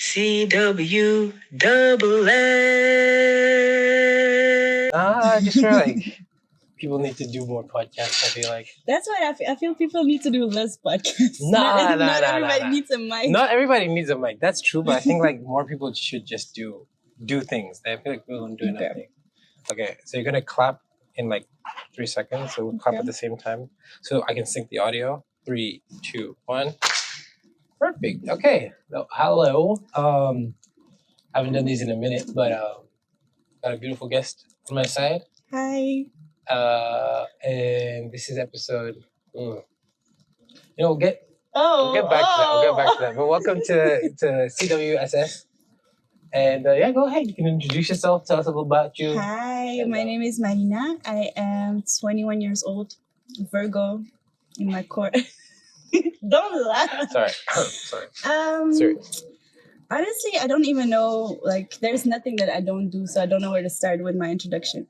CW double S. Just for like people need to do more podcasts. I feel like That's why I feel people need to do less podcasts. Nah, Not everybody needs a mic. not everybody needs a mic. That's true, but I think like more people should just do things. I feel like people don't do enough things. Okay, so you're gonna clap in like 3 seconds. So we'll clap at the same time, so I can sync the audio. 3, 2, 1. Perfect. Okay. So, hello. I haven't done these in a minute, but got a beautiful guest on my side. Hi. And this is episode. We'll get back to that. We'll get back to that. But welcome to CWSS. And go ahead. You can introduce yourself. Tell us a little about you. Hi, my name is Marina. I am 21 years old, Virgo in my core. Don't laugh. Sorry. Sorry. Honestly, I don't even know. Like, there's nothing that I don't do, so I don't know where to start with my introduction.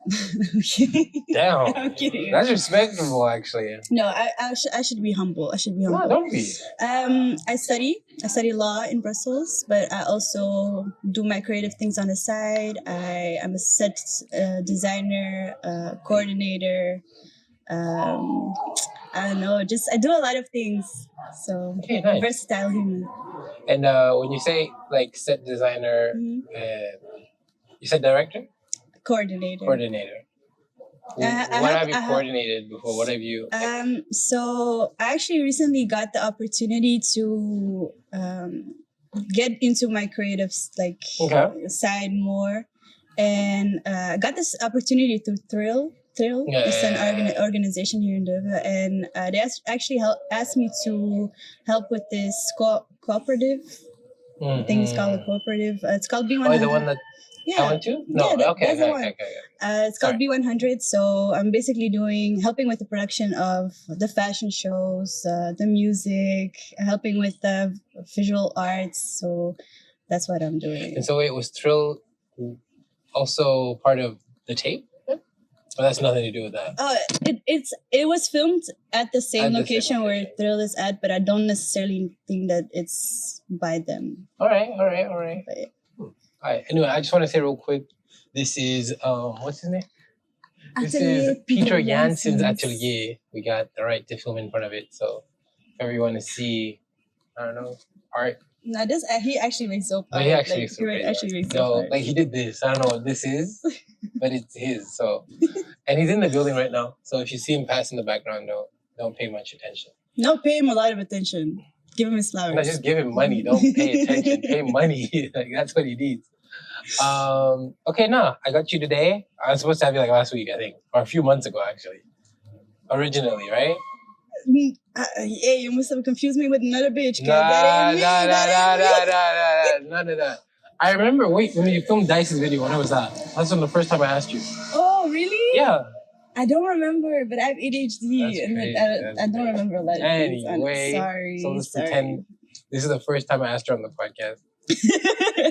Damn. I'm kidding. That's respectable, actually. No, I should be humble. I should be humble. No, don't be. I study law in Brussels, but I also do my creative things on the side. I am a set designer, coordinator. I don't know. I do a lot of things. So nice. Versatile human. And when you say like set designer, you said director? Coordinator. What have you coordinated before? What have you? So I actually recently got the opportunity to get into my creative side more, and I got this opportunity through Thrill. It's an organization here in Durban, and they actually asked me to help with this cooperative. I think it's called a cooperative. It's called B100. Oh, the one that I went to? No, that's the one. It's called B100. So I'm basically helping with the production of the fashion shows, the music, helping with the visual arts. So that's what I'm doing. And so it was Thrill also part of the tape? But that's nothing to do with that. It was filmed at the same location where Thrill is at, but I don't necessarily think that it's by them. All right. But, yeah. All right. Anyway, I just want to say real quick, this is what's his name? This is Peter Jansen's atelier. We got the right to film in front of it, so if ever you want to see, I don't know, art. No, he actually makes soap art. He actually makes soap art. Like he did this. I don't know what this is, but it's his. So, and he's in the building right now. So if you see him pass in the background, don't pay much attention. No, pay him a lot of attention. Give him his flowers. No, just give him money. Don't pay attention. Pay money. Like that's what he needs. Okay, I got you today. I was supposed to have you like last week, I think, or a few months ago, actually. Originally, right? Yeah, you must have confused me with another bitch. None of that. I remember, when you filmed Dice's video, when was that? That's the first time I asked you. Oh, really? Yeah. I don't remember, but I have ADHD, and I don't remember a lot of things. Anyway, sorry. So let's pretend this is the first time I asked her on the podcast.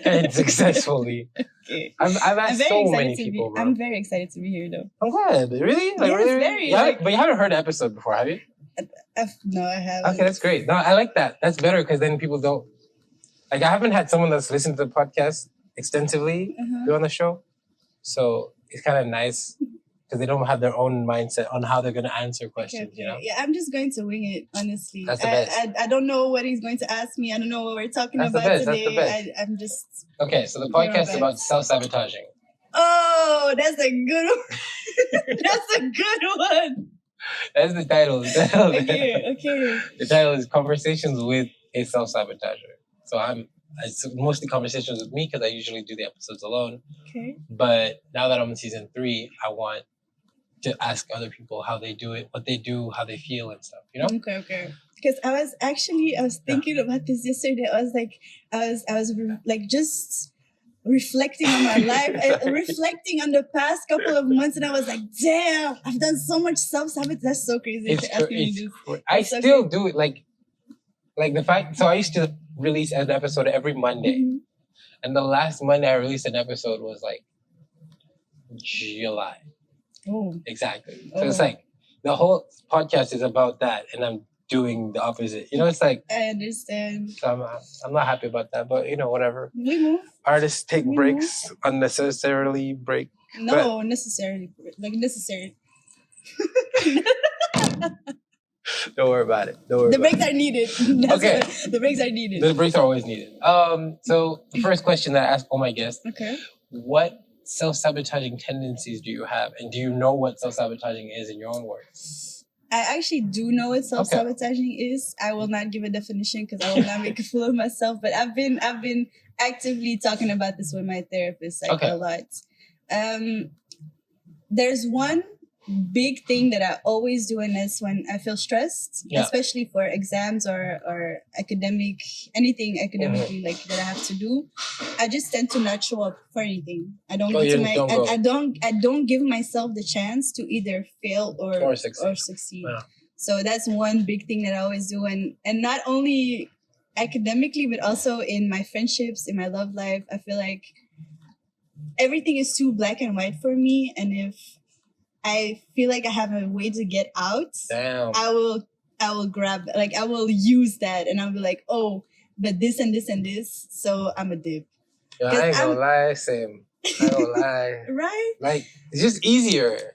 And successfully. Okay. I've asked so many people, bro. I'm very excited to be here, though. I'm glad. Really? Like, yes, really? Very. But you haven't heard the episode before, have you? No, I haven't. Okay, that's great. No, I like that. That's better because then people don't... Like, I haven't had someone that's listened to the podcast extensively do on the show. So it's kind of nice because they don't have their own mindset on how they're going to answer questions, you know? Yeah, I'm just going to wing it, honestly. That's the best. I don't know what he's going to ask me. I don't know what we're talking about today. That's the best. I'm just... Okay, so the podcast is about self-sabotaging. Oh, that's a good one. That's a good one. That's the title. Okay. The title is Conversations with a Self-Sabotager. So it's mostly conversations with me because I usually do the episodes alone. Okay. But now that I'm in season 3, I want to ask other people how they do it, what they do, how they feel and stuff, you know? Okay. Because I was thinking about this yesterday. I was just reflecting on my life, reflecting on the past couple of months, and I was like, damn, I've done so much self-sabotage. That's so crazy. I still do it. Like the fact, so I used to release an episode every Monday. And the last Monday I released an episode was like July. Oh. Exactly. So it's like the whole podcast is about that. And I'm doing the opposite. You know, it's like I understand. I'm not happy about that, but whatever. We move. Artists take breaks, unnecessarily break. No, necessarily necessary. Don't worry about it. The breaks are needed. Okay. The breaks are needed. The breaks are always needed. So the first question that I ask all my guests: okay, what self-sabotaging tendencies do you have, and do you know what self-sabotaging is in your own words? I actually do know what self-sabotaging is. I will not give a definition because I will not make a fool of myself. But I've been actively talking about this with my therapist a lot. There's one big thing that I always do, and that's when I feel stressed, especially for exams or anything academically like that I have to do. I just tend to not show up for anything. I don't I don't give myself the chance to either fail or succeed. Yeah. So that's one big thing that I always do, and not only academically but also in my friendships, in my love life. I feel like everything is too black and white for me, and if I feel like I have a way to get out, I will grab, like, I will use that, and I'll be like, oh, but this and this and this, so I'm a dip. Yo, I ain't gonna lie, Sam. I ain't gonna lie. Right? Like, it's just easier.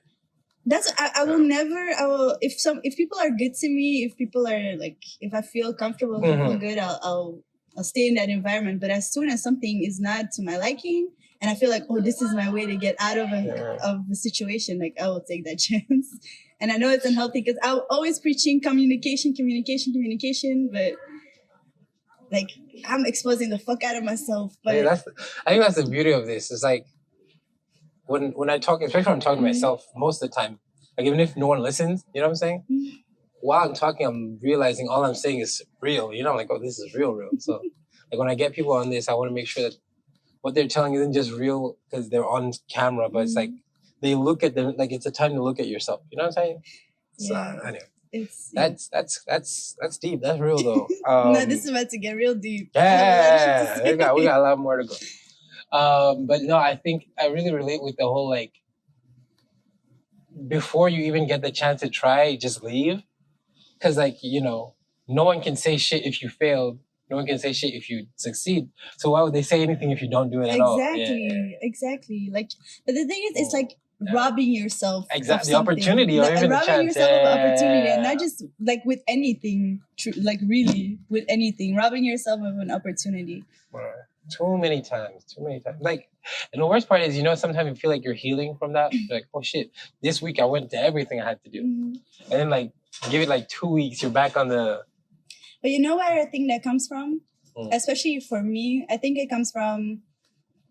That's if people are good to me, if people are like, if I feel comfortable, if I feel good, I'll stay in that environment. But as soon as something is not to my liking, and I feel like, oh, this is my way to get out of a situation, like, I will take that chance. And I know it's unhealthy because I'm always preaching communication, but like, I'm exposing the fuck out of myself. But I think that's the beauty of this. It's like when I talk, especially when I'm talking to myself, most of the time, like, even if no one listens, you know what I'm saying? While I'm talking, I'm realizing all I'm saying is real. You know, I'm like, oh, this is real. So like, when I get people on this, I want to make sure that what they're telling isn't just real because they're on camera, but it's like they look at them, like, it's a time to look at yourself. You know what I'm saying? So anyway, that's deep. That's real though. No, this is about to get real deep. Yeah, we got a lot more to go. But no, I think I really relate with the whole, like, before you even get the chance to try, just leave, because, like, no one can say shit if you failed. No one can say shit if you succeed. So why would they say anything if you don't do it at all? Exactly. Like, but the thing is, it's like robbing yourself. Exactly, the opportunity, or even the chance. Robbing yourself of opportunity, and not just like with anything. Like, really, with anything, robbing yourself of an opportunity. Too many times. Like, and the worst part is, sometimes you feel like you're healing from that. You're like, oh shit, this week I went to everything I had to do, and then, like, give it like 2 weeks, you're back on the. But you know where I think that comes from? Especially for me, I think it comes from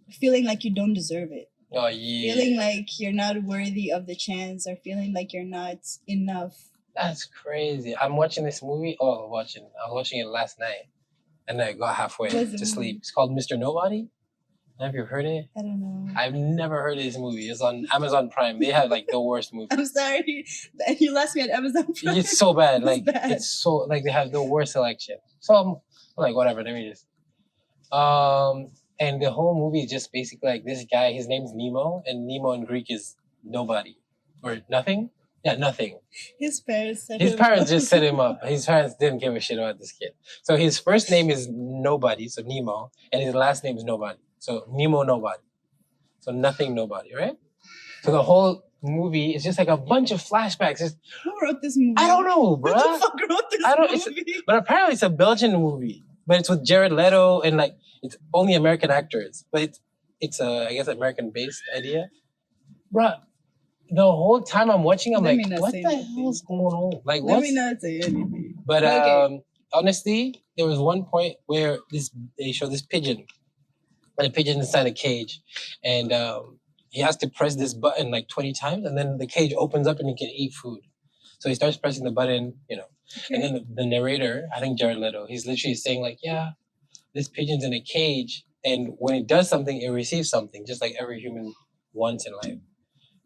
feeling like you don't deserve it. Oh, yeah. Feeling like you're not worthy of the chance, or feeling like you're not enough. That's crazy. I'm watching this movie. I was watching it last night, and I got halfway to sleep. It's called Mr. Nobody. Have you heard it? I don't know. I've never heard of this movie. It's on Amazon Prime. They have, like, the worst movies. I'm sorry. You lost me at Amazon Prime. It's so bad. It's so, like, they have the worst selection. So I'm like, whatever, let me just. And the whole movie is just basically like this guy, his name's Nemo, and Nemo in Greek is nobody. Or nothing? Yeah, nothing. His parents just set him up. His parents didn't give a shit about this kid. So his first name is Nobody, so Nemo, and his last name is Nobody. So Nemo Nobody. So nothing nobody, right? So the whole movie is just like a bunch of flashbacks. Who wrote this movie? I don't know, bro. Who the fuck wrote this movie? But apparently it's a Belgian movie. But it's with Jared Leto, and, like, it's only American actors. But it's a, I guess, American-based idea. Bruh, the whole time I'm watching, I'm like, what the hell is going on? Like, Let me not say anything. But honestly, there was one point where they show this pigeon. And the pigeon inside a cage. And he has to press this button like 20 times, and then the cage opens up and he can eat food. So he starts pressing the button, and then the narrator, I think Jared Leto, he's literally saying, like, yeah, this pigeon's in a cage, and when it does something, it receives something, just like every human wants in life.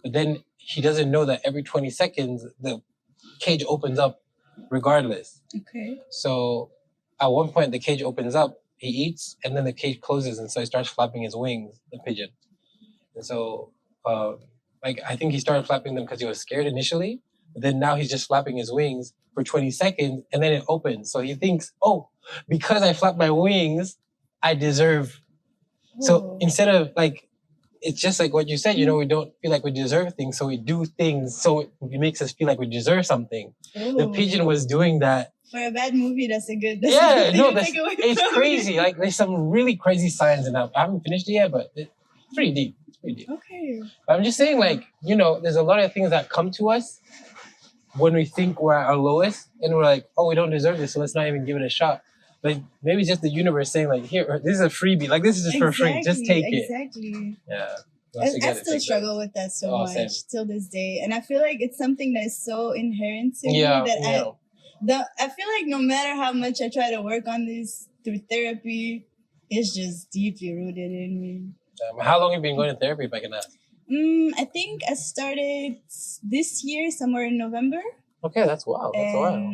But then he doesn't know that every 20 seconds, the cage opens up regardless. Okay. So at one point, the cage opens up, he eats, and then the cage closes, and so he starts flapping his wings, the pigeon. And so, I think he started flapping them because he was scared initially, but then now he's just flapping his wings for 20 seconds and then it opens. So he thinks, oh, because I flap my wings, I deserve. So instead of like, it's just like what you said, you know, we don't feel like we deserve things, so we do things so it makes us feel like we deserve something. The pigeon was doing that. For a bad movie, that's a good it's crazy. Like there's some really crazy science in that. I haven't finished it yet, but it's pretty deep. It's pretty deep. Okay. But I'm just saying, like, you know, there's a lot of things that come to us when we think we're at our lowest and we're like, oh, we don't deserve this, so let's not even give it a shot. Like maybe it's just the universe saying like, here, this is a freebie. Like this is just for free. Just take it. Exactly. Yeah. I still struggle with that so much till this day. And I feel like it's something that is so inherent to me that I feel like no matter how much I try to work on this through therapy, it's just deeply rooted in me. How long have you been going to therapy, if I can ask? I think I started this year, somewhere in November. Okay, that's wild. That's wild.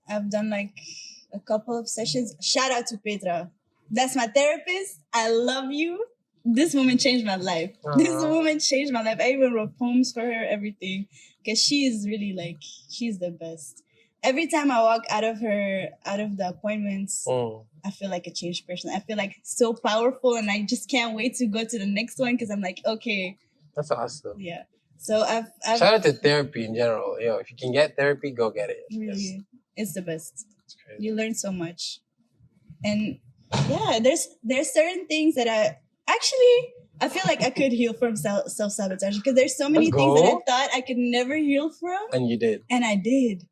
I've done like a couple of sessions. Shout out to Petra. That's my therapist. I love you. This woman changed my life. This woman changed my life. I even wrote poems for her, everything. Because she is really like, she's the best. Every time I walk out of the appointments, I feel like a changed person. I feel like so powerful and I just can't wait to go to the next one because I'm like, okay. That's awesome. Yeah. So I've shout out to therapy in general. Yo, if you can get therapy, go get it. Really. It's the best. You learn so much. And yeah, there's certain things that I feel like I could heal from self-sabotage because there's so many things that I thought I could never heal from. And you did. And I did.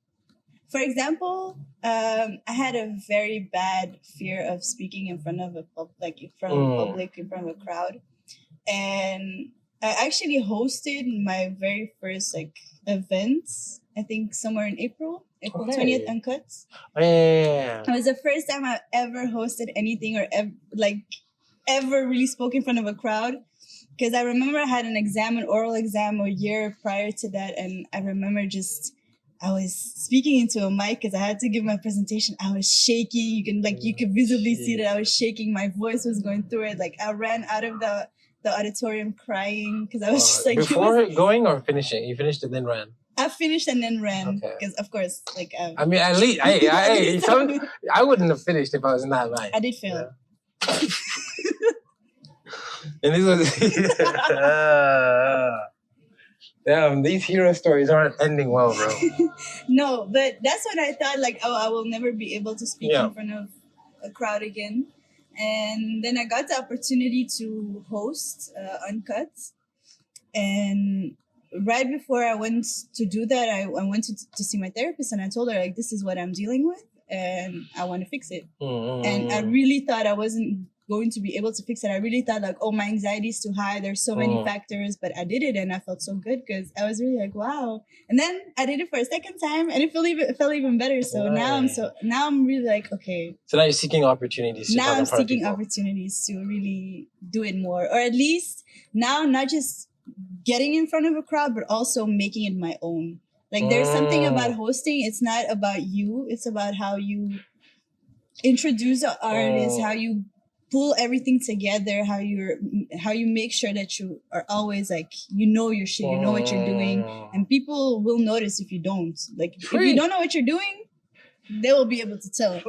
For example, I had a very bad fear of speaking in front of in front of a crowd. And I actually hosted my very first events, I think somewhere in April 20th Uncut. Yeah. It was the first time I ever hosted anything or ever really spoke in front of a crowd. Because I remember I had an oral exam a year prior to that. And I remember I was speaking into a mic because I had to give my presentation. I was shaking. You could visibly see that I was shaking. My voice was going through it. Like I ran out of the auditorium crying because I was just like... Before going or finishing? You finished and then ran? I finished and then ran because, of course, I mean, at least I wouldn't have finished if I was in that line. I did fail. Yeah. And this was... damn, these hero stories aren't ending well, bro. No, but that's when I thought, I will never be able to speak in front of a crowd again. And then I got the opportunity to host Uncut. And right before I went to do that, I went to see my therapist and I told her, this is what I'm dealing with and I want to fix it. And I really thought I wasn't going to be able to fix it. I really thought my anxiety is too high. There's so many factors, but I did it and I felt so good because I was really wow. And then I did it for a second time and it felt even better. So now I'm really okay. So now you're seeking opportunities. Now I'm seeking opportunities to really do it more, or at least now not just getting in front of a crowd, but also making it my own. There's something about hosting. It's not about you. It's about how you introduce the artist, how you pull everything together, how you make sure that you are always you know your shit, you know what you're doing, and people will notice if you don't. If you don't know what you're doing, they will be able to tell.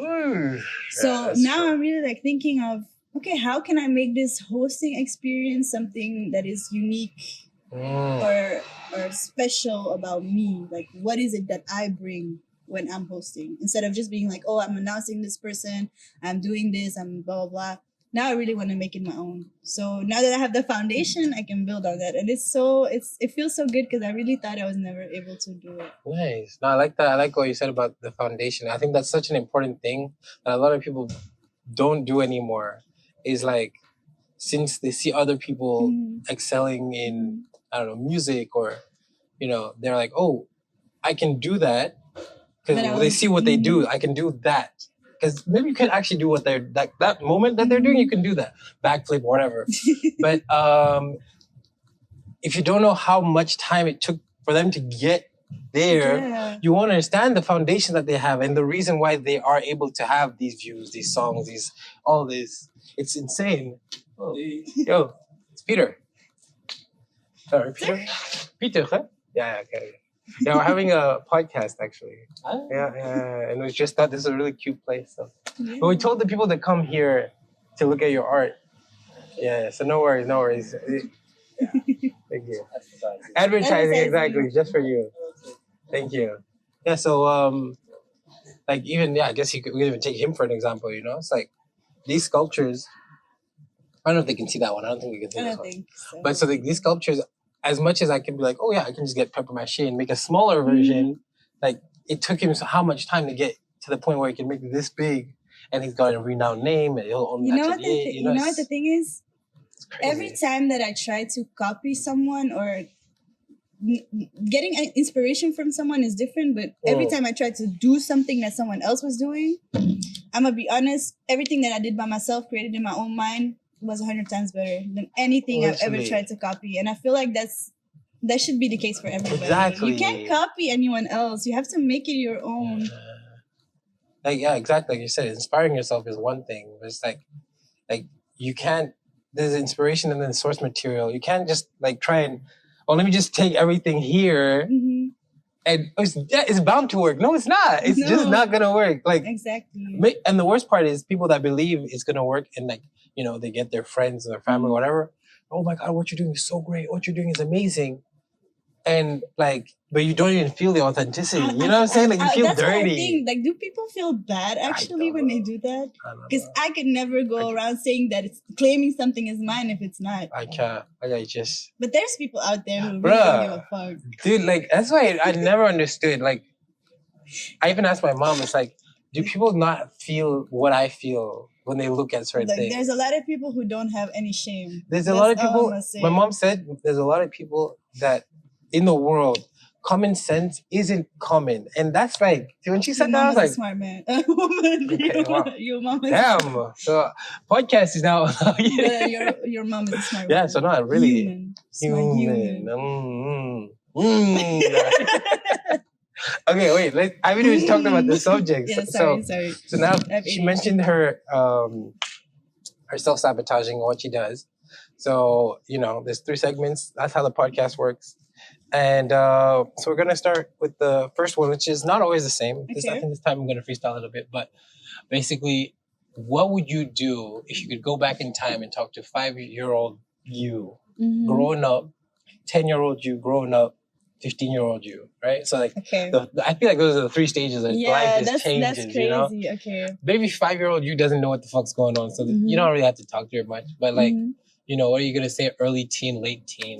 So now I'm really thinking of, okay, how can I make this hosting experience something that is unique or special about me? What is it that I bring when I'm hosting? Instead of just being I'm announcing this person, I'm doing this, I'm blah, blah, blah. Now I really want to make it my own. So now that I have the foundation, I can build on that. And it feels so good because I really thought I was never able to do it. Nice. No, I like that. I like what you said about the foundation. I think that's such an important thing that a lot of people don't do anymore. Is since they see other people excelling in, I don't know, music or, they're like, oh, I can do that. Because they see what they do, I can do that. Because maybe you can actually do what they're, that moment that they're doing, you can do that. Backflip, whatever. But if you don't know how much time it took for them to get there, you won't understand the foundation that they have and the reason why they are able to have these views, these songs, all this. It's insane. Oh. Yo, it's Peter. Sorry, Peter. Peter, huh? Yeah, okay. Yeah, we're having a podcast actually. Yeah, and we just thought this was a really cute place. So, but we told the people to come here to look at your art. Yeah, so no worries. Yeah, thank you. Advertising, exactly, just for you. Thank you. Yeah, so like even I guess we could even take him for an example. You know, it's like these sculptures. I don't know if they can see that one. I don't think you can see this one. So. But so these sculptures, as much as I can be like, oh yeah, I can just get paper mache and make a smaller version. Like it took him how much time to get to the point where he can make it this big, and he's got a renowned name and he'll own atelier. You know what the thing is? Every time that I try to copy someone or getting inspiration from someone is different, but every time I try to do something that someone else was doing, I'm gonna be honest, everything that I did by myself, created in my own mind, was 100 times better than anything I've ever tried to copy. And I feel like that should be the case for everybody. Exactly. You can't copy anyone else. You have to make it your own. Yeah, exactly. Like you said, inspiring yourself is one thing, but it's like you can't. There's inspiration and then source material. You can't just like try and let me just take everything here and it's bound to work. No, it's not. It's just not gonna work. Like exactly. And the worst part is people that believe it's gonna work and like they get their friends or their family or whatever. Oh my God, what you're doing is so great. What you're doing is amazing. And like, but you don't even feel the authenticity. You know what I'm saying? Like you feel that's dirty. What I think. Like, do people feel bad actually when they do that? Because I could never go around saying that it's claiming something is mine if it's not. I can't. I just. But there's people out there who really don't give a fuck. Dude, like that's why I never understood. Like, I even asked my mom. It's like, do people not feel what I feel when they look at certain things? There's a lot of people who don't have any shame. There's a lot of people. My mom said there's a lot of people that. In the world, common sense isn't common, and that's like when she said that, I was like, "Smart man, woman, okay, wow. Your mom is damn." So podcast is now. your mom is a smart. Yeah, so not really human. Okay, wait. I haven't even talked about the subject. Yeah, sorry. So now she mentioned her self-sabotaging and what she does. So there's 3 segments. That's how the podcast works. And so we're going to start with the first one, which is not always the same. I think this time I'm going to freestyle it a bit. But basically, what would you do if you could go back in time and talk to 5-year-old you growing up, 10-year-old you growing up, 15-year-old you, right? So like, I feel like those are the 3 stages of life just changes, that's crazy. Okay. Maybe 5-year-old you doesn't know what the fuck's going on. So you don't really have to talk to her much. But like, what are you going to say? Early teen, late teen?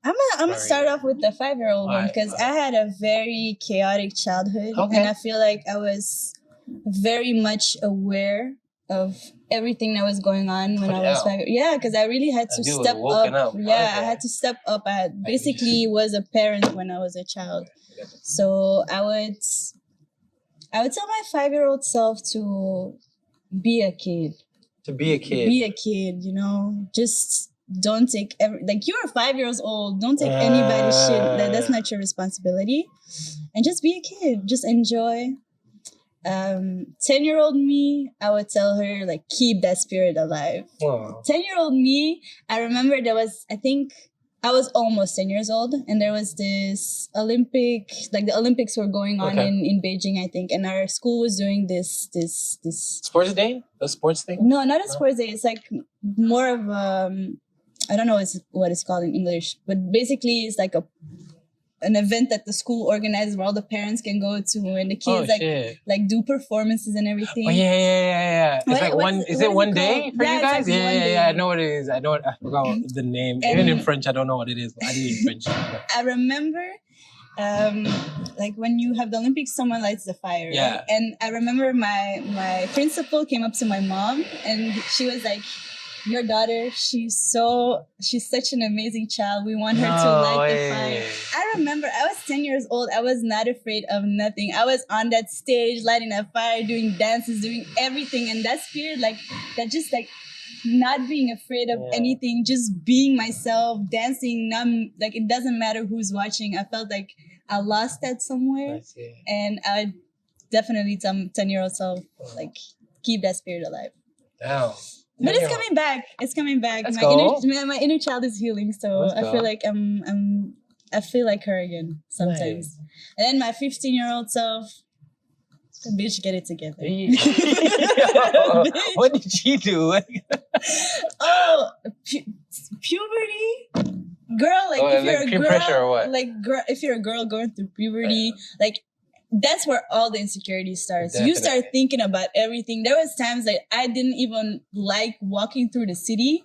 I'm gonna start off with the 5-year-old one because I had a very chaotic childhood, and I feel like I was very much aware of everything that was going on when I was 5. Yeah, because I really had to step up. Yeah, I had to step up. I basically was a parent when I was a child, so I would tell my 5-year-old self to be a kid. To be a kid. Be a kid. Just. Don't take you're 5 years old. Don't take anybody's shit. That's not your responsibility. And just be a kid. Just enjoy. 10-year-old me, I would tell her keep that spirit alive. 10-year-old me, I remember I think I was almost 10 years old, and there was this the Olympics were going on in Beijing, I think, and our school was doing this sports day, a sports thing. No, not a sports day. It's like more of I don't know what it's called in English, but basically it's like an event that the school organizes where all the parents can go to and the kids do performances and everything. Oh yeah. It's like one day for you guys? Yeah. I know what it is. I forgot the name. Even in French, I don't know what it is. But I did in French. I remember when you have the Olympics, someone lights the fire. Yeah. Right? And I remember my principal came up to my mom and she was like, your daughter, she's such an amazing child. We want her to light the fire. I remember I was 10 years old. I was not afraid of nothing. I was on that stage, lighting that fire, doing dances, doing everything. And that spirit, not being afraid of anything, just being myself, dancing, it doesn't matter who's watching. I felt like I lost that somewhere. And I would definitely tell 10-year-old self, keep that spirit alive. Damn. But it's coming back. It's coming back. My inner child is healing, so I feel like I'm I feel like her again sometimes. Nice. And then my 15-year-old self, bitch, get it together. What did she do? Puberty. Girl, like if you're a girl, pressure or what? Like girl, if you're a girl going through puberty, like that's where all the insecurity starts. Definitely. You start thinking about everything. There was times that I didn't even like walking through the city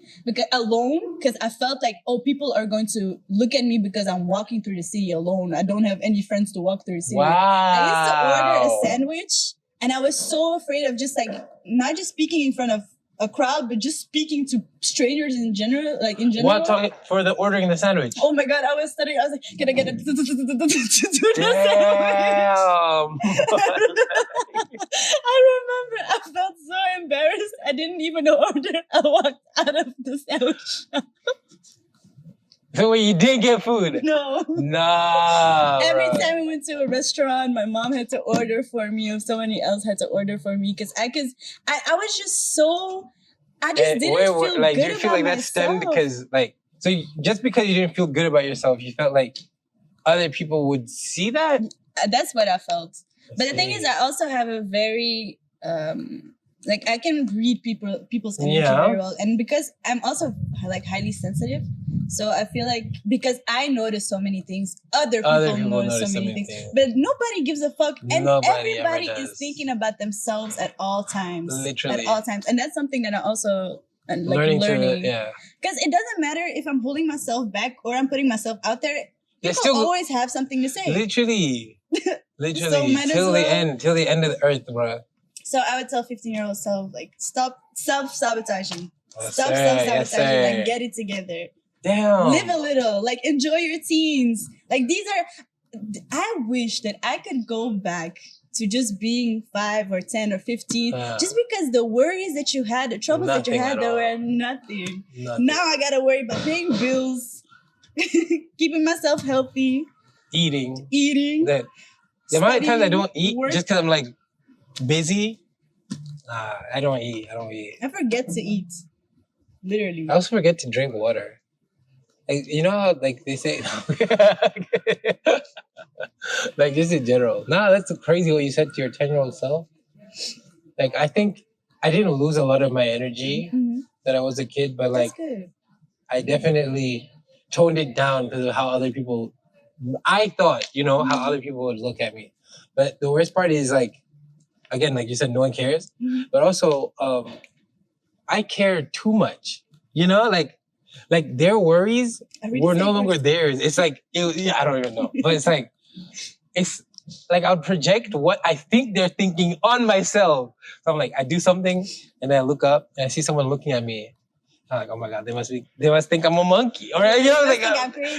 alone because I felt like, oh, people are going to look at me because I'm walking through the city alone. I don't have any friends to walk through the city. Wow. I used to order a sandwich and I was so afraid of just like not just speaking in front of a crowd, but just speaking to strangers in general, like in general. What for the ordering the sandwich? Oh my God, I was studying. I was like, can I get it? I remember I felt so embarrassed. I didn't even order. I walked out of the sandwich shop. So you didn't get food? No. Nah. Every time we went to a restaurant, my mom had to order for me, or somebody else had to order for me, because I was just so, I just didn't feel like, good do you feel about like that stemmed because, like, so just because you didn't feel good about yourself, you felt like other people would see that? That's what I felt. But the thing is, I also have a very, like, I can read people's energy very well. And because I'm also, like, highly sensitive, so I feel like because I notice so many things, other people notice so many things. But nobody gives a fuck. And everybody is thinking about themselves at all times. Literally. At all times. And that's something that I also learning. Because it doesn't matter if I'm holding myself back or I'm putting myself out there. People always have something to say. Literally. Literally. So till the end of the earth, bro. So I would tell 15-year-old self, like, stop self-sabotaging. Stop self-sabotaging. Like, get it together. Damn. Live a little. Like, enjoy your teens. Like, I wish that I could go back to just being 5 or 10 or 15, just because the worries that you had, the troubles that you had, they were nothing. Now I gotta worry about paying bills, keeping myself healthy, eating. The amount of times I don't eat just because I'm like busy. I don't eat. I forget to eat. Literally. I also forget to drink water. Like, you know how, like, they say, like, just in general. Nah, that's crazy what you said to your 10-year-old self. Like, I think I didn't lose a lot of my energy that I was a kid, but, like, I definitely toned it down because of how other people, I thought, how other people would look at me. But the worst part is, like, again, like you said, no one cares. But also, I cared too much, like their worries were no longer theirs. It's like, I don't even know. But it's like I'll project what I think they're thinking on myself. So I'm like, I do something and then I look up and I see someone looking at me. I'm like, oh my God, they must think I'm a monkey. Or, like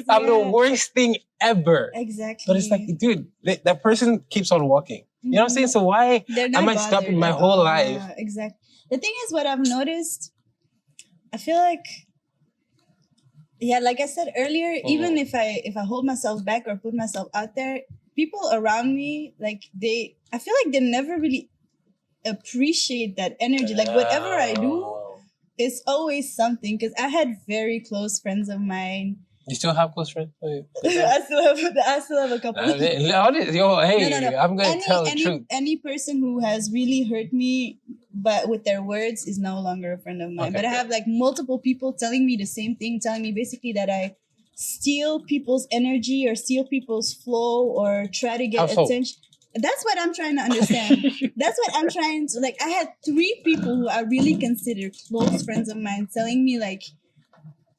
I'm the worst thing ever. Exactly. But it's like, dude, that person keeps on walking. You know what I'm saying? So why am I stopping my whole life? Yeah, exactly. The thing is, what I've noticed, I feel like, like I said earlier, even if I hold myself back or put myself out there, people around me, like I feel like they never really appreciate that energy. Like whatever I do, it's always something. Because I had very close friends of mine. You still have close friends? I still have a couple. Hey, no. I'm gonna tell the truth. Any person who has really hurt me, but with their words, is no longer a friend of mine. Okay, but I have like multiple people telling me the same thing, telling me basically that I steal people's energy or steal people's flow or try to get attention. That's what I'm trying to understand. That's what I'm trying to, like, I had 3 people who I really consider close friends of mine telling me, like,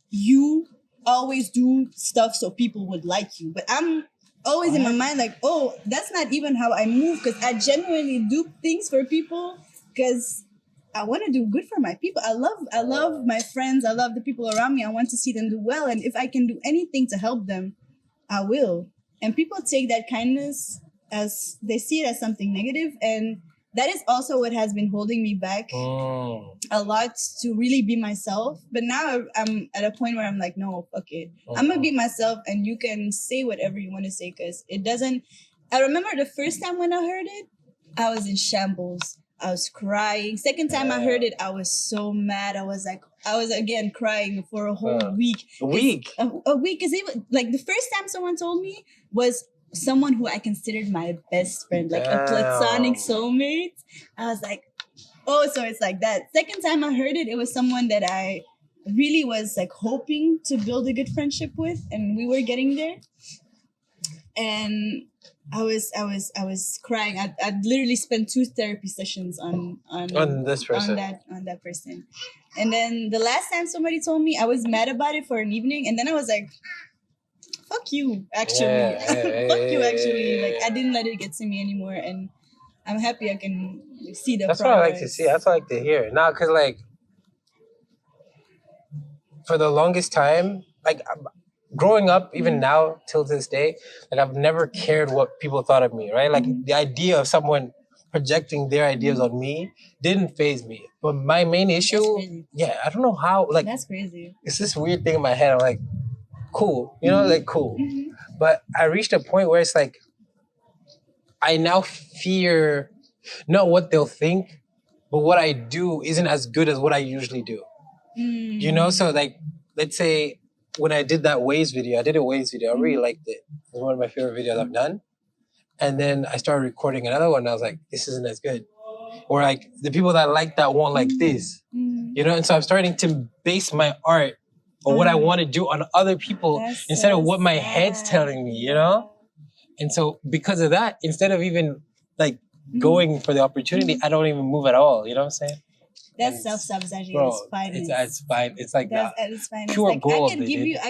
you always do stuff so people would like you. But I'm always in my mind like, oh, that's not even how I move, because I genuinely do things for people because I want to do good for my people. I love my friends. I love the people around me. I want to see them do well. And if I can do anything to help them, I will. And people take that kindness as, they see it as something negative. And that is also what has been holding me back a lot to really be myself. But now I'm at a point where I'm like, no, fuck it. I'm going to be myself and you can say whatever you want to say, because it doesn't... I remember the first time when I heard it, I was in shambles. I was crying. Second time I heard it, I was so mad. I was like, I was again crying for a whole week. A week? A week. Because like the first time someone told me was someone who I considered my best friend, like a platonic soulmate. I was like, oh, so it's like that. Second time I heard it, it was someone that I really was like hoping to build a good friendship with, and we were getting there. And I was crying. I literally spent 2 therapy sessions on this person, on that person. And then the last time somebody told me, I was mad about it for an evening, and then I was like, fuck you, actually. Fuck you, actually. Like, I didn't let it get to me anymore, and I'm happy I can see the That's progress. what I like to see. That's what I like to hear. Now, because, like, for the longest time, like, growing up, even now, till this day, like, I've never cared what people thought of me, right? Like, the idea of someone projecting their ideas on me didn't faze me. But my main issue, I don't know how, like, that's crazy. It's this weird thing in my head. I'm like, cool, you know, like, cool. But I reached a point where it's like, I now fear not what they'll think, but what I do isn't as good as what I usually do. You know, so like, let's say when I did that Waze video, I did a Waze video. I really liked it. It was one of my favorite videos I've done. And then I started recording another one. And I was like, this isn't as good. Or like the people that like that won't like this. You know, and so I'm starting to base my art or what I want to do on other people instead of what my head's telling me, you know? And so because of that, instead of even like going for the opportunity, I don't even move at all. You know what I'm saying? That's self-sabotager. It's fine. It's fine. It's like it's fine. Pure like, gold. I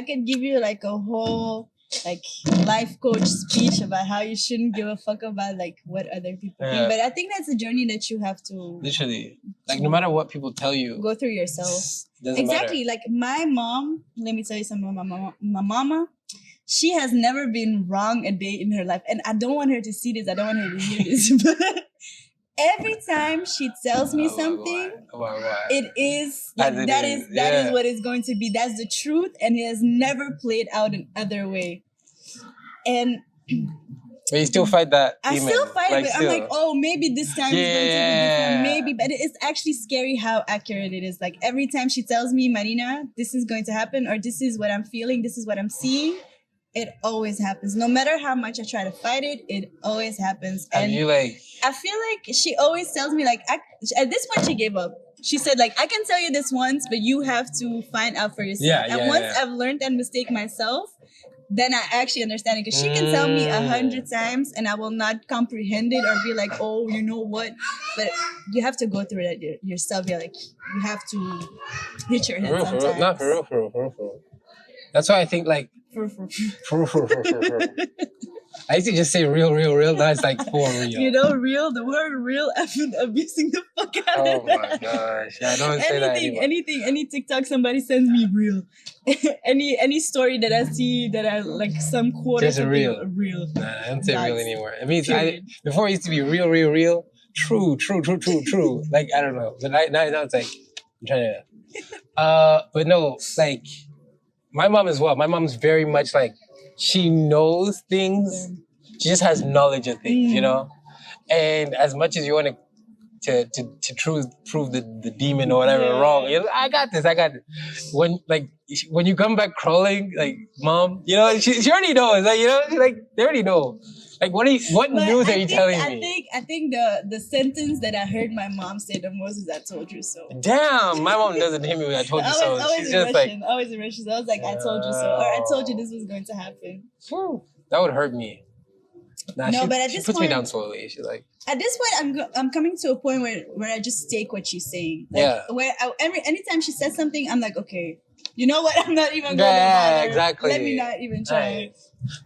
could give you like a whole like life coach speech about how you shouldn't give a fuck about like what other people think. But I think that's a journey that you have to literally, like, no matter what people tell you, go through yourself. Exactly. Matter. Like my mom, let me tell you something about my mama. She has never been wrong a day in her life, and I don't want her to see this. I don't want her to hear this. But every time she tells me something, it is like that is what it's going to be. That's the truth, and it has never played out another way. And but you still fight that. I still fight it. I'm like, oh, maybe this time is going to be different. Maybe, but it's actually scary how accurate it is. Like every time she tells me, Marina, this is going to happen, or this is what I'm feeling, this is what I'm seeing. It always happens. No matter how much I try to fight it, it always happens. And you like? I feel like she always tells me, like, at this point she gave up. She said, like, I can tell you this once, but you have to find out for yourself. Once I've learned that mistake myself, then I actually understand it. Because she can tell me 100 times and I will not comprehend it or be like, oh, you know what? But you have to go through it yourself. You're like, you have to hit your head sometimes. Not for real. That's why I think, like, I used to just say real. Now it's like for real. You know, real. The word real, I've been abusing the fuck out of that. Oh my gosh! Yeah, I don't say that anymore. Any TikTok somebody sends me real. any story that I see that I like some quote. Just real. Nah, I don't say real anymore. It means before it used to be real. True. Like, I don't know. But now it's like I'm trying to. But no, like. My mom as well. My mom's very much like, she knows things. She just has knowledge of things, you know? And as much as you want to prove the demon or whatever wrong, you're like, I got this. When you come back crawling, like, Mom, you know, she already knows. Like, you know, like, they already know. Like, what news are you telling me? I think the sentence that I heard my mom say the most is, I told you so. Damn, my mom doesn't hit me with I told you so. She's just like... Always in Russian. So I was like, I told you so. Or I told you this was going to happen. That would hurt me. Nah, no, but at she this puts point, me down slowly. She's like... At this point, I'm coming to a point where I just take what she's saying. Like, where anytime she says something, I'm like, okay, you know what? I'm not even going to bother. Exactly. Let me not even try.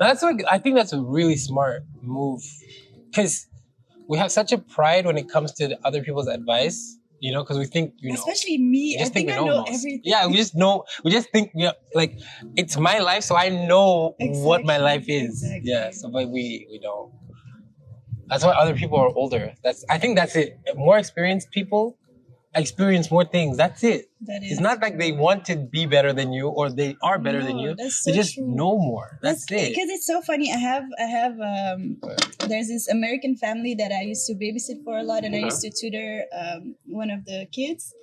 I think that's a really smart move, because we have such a pride when it comes to other people's advice, you know, because we think, you know, especially me, I think I know everything. Yeah, we just think, you know, like, it's my life, so I know what my life is. Exactly. Yeah, so but we don't. That's why other people are older. I think that's it. More experienced people experience more things. That's it. It's not like they want to be better than you or they are better than you. They just know more. That's it. Because it's so funny. I have there's this American family that I used to babysit for a lot, and I used to tutor one of the kids,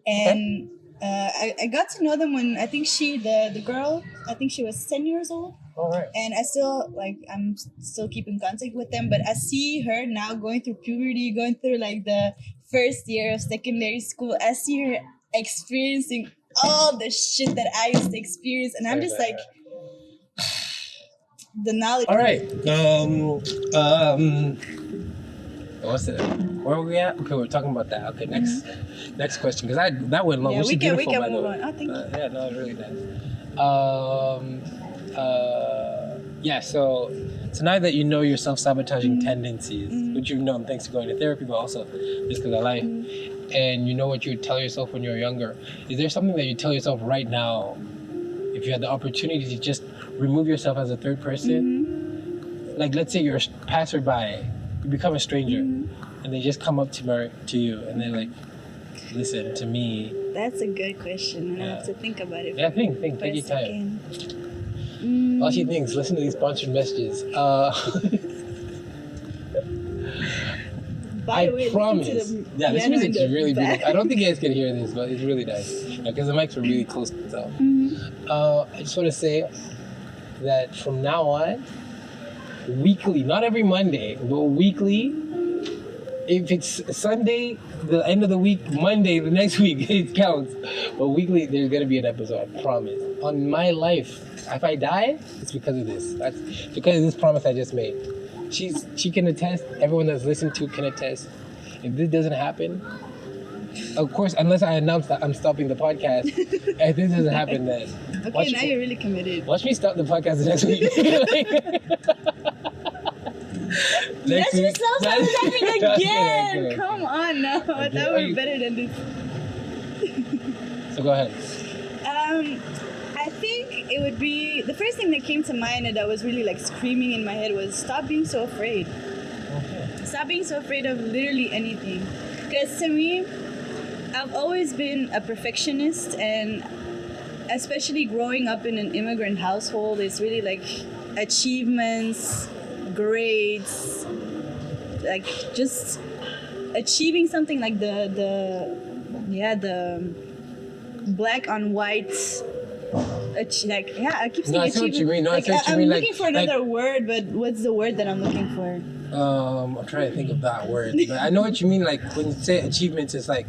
and I got to know them when I think the girl, I think she was 10 years old. All right. And I'm still keeping contact with them, but I see her now going through puberty, going through like the first year of secondary school. I see her experiencing all the shit that I used to experience, and I'm just like, the knowledge. All right. What's it? Where are we at? Okay, we're talking about that. Okay, next question, because that went long. Yeah, we can move on. Oh, thank you. Yeah, no, it really does. Yeah. So now that you know your self-sabotaging tendencies, which you've known thanks to going to therapy, but also just because of life, and you know what you would tell yourself when you were younger, is there something that you tell yourself right now, if you had the opportunity to just remove yourself as a third person? Like, let's say you're a passerby, you become a stranger, and they just come up to you, and they're like, listen to me. That's a good question, and I have to think about it. Yeah, think. Take your time. While she thinks, listen to these sponsored messages. I promise. This music's really beautiful. I don't think you guys can hear this, but it's really nice. Because the mics are really close to itself. I just want to say that from now on, weekly, not every Monday, but weekly, if it's Sunday, the end of the week, Monday, the next week, it counts. But weekly, there's going to be an episode, I promise. On my life, if I die, it's because of this. That's because of this promise I just made. She can attest, everyone that's listened to can attest. If this doesn't happen, of course, unless I announce that I'm stopping the podcast, if this doesn't happen, then... Okay, now you're really committed. Watch me stop the podcast the next week. That's yourself sabotaging again! Come on now, I thought we were better than this. So go ahead. I think it would be, the first thing that came to mind and that was really like screaming in my head was stop being so afraid. Okay. Stop being so afraid of literally anything. Because to me, I've always been a perfectionist, and especially growing up in an immigrant household, it's really like achievements, grades, like just achieving something like the black on white. I keep saying I see what you mean. I'm looking for another word, but what's the word that I'm looking for? I'm trying to think of that word. But I know what you mean. Like when you say achievements, it's like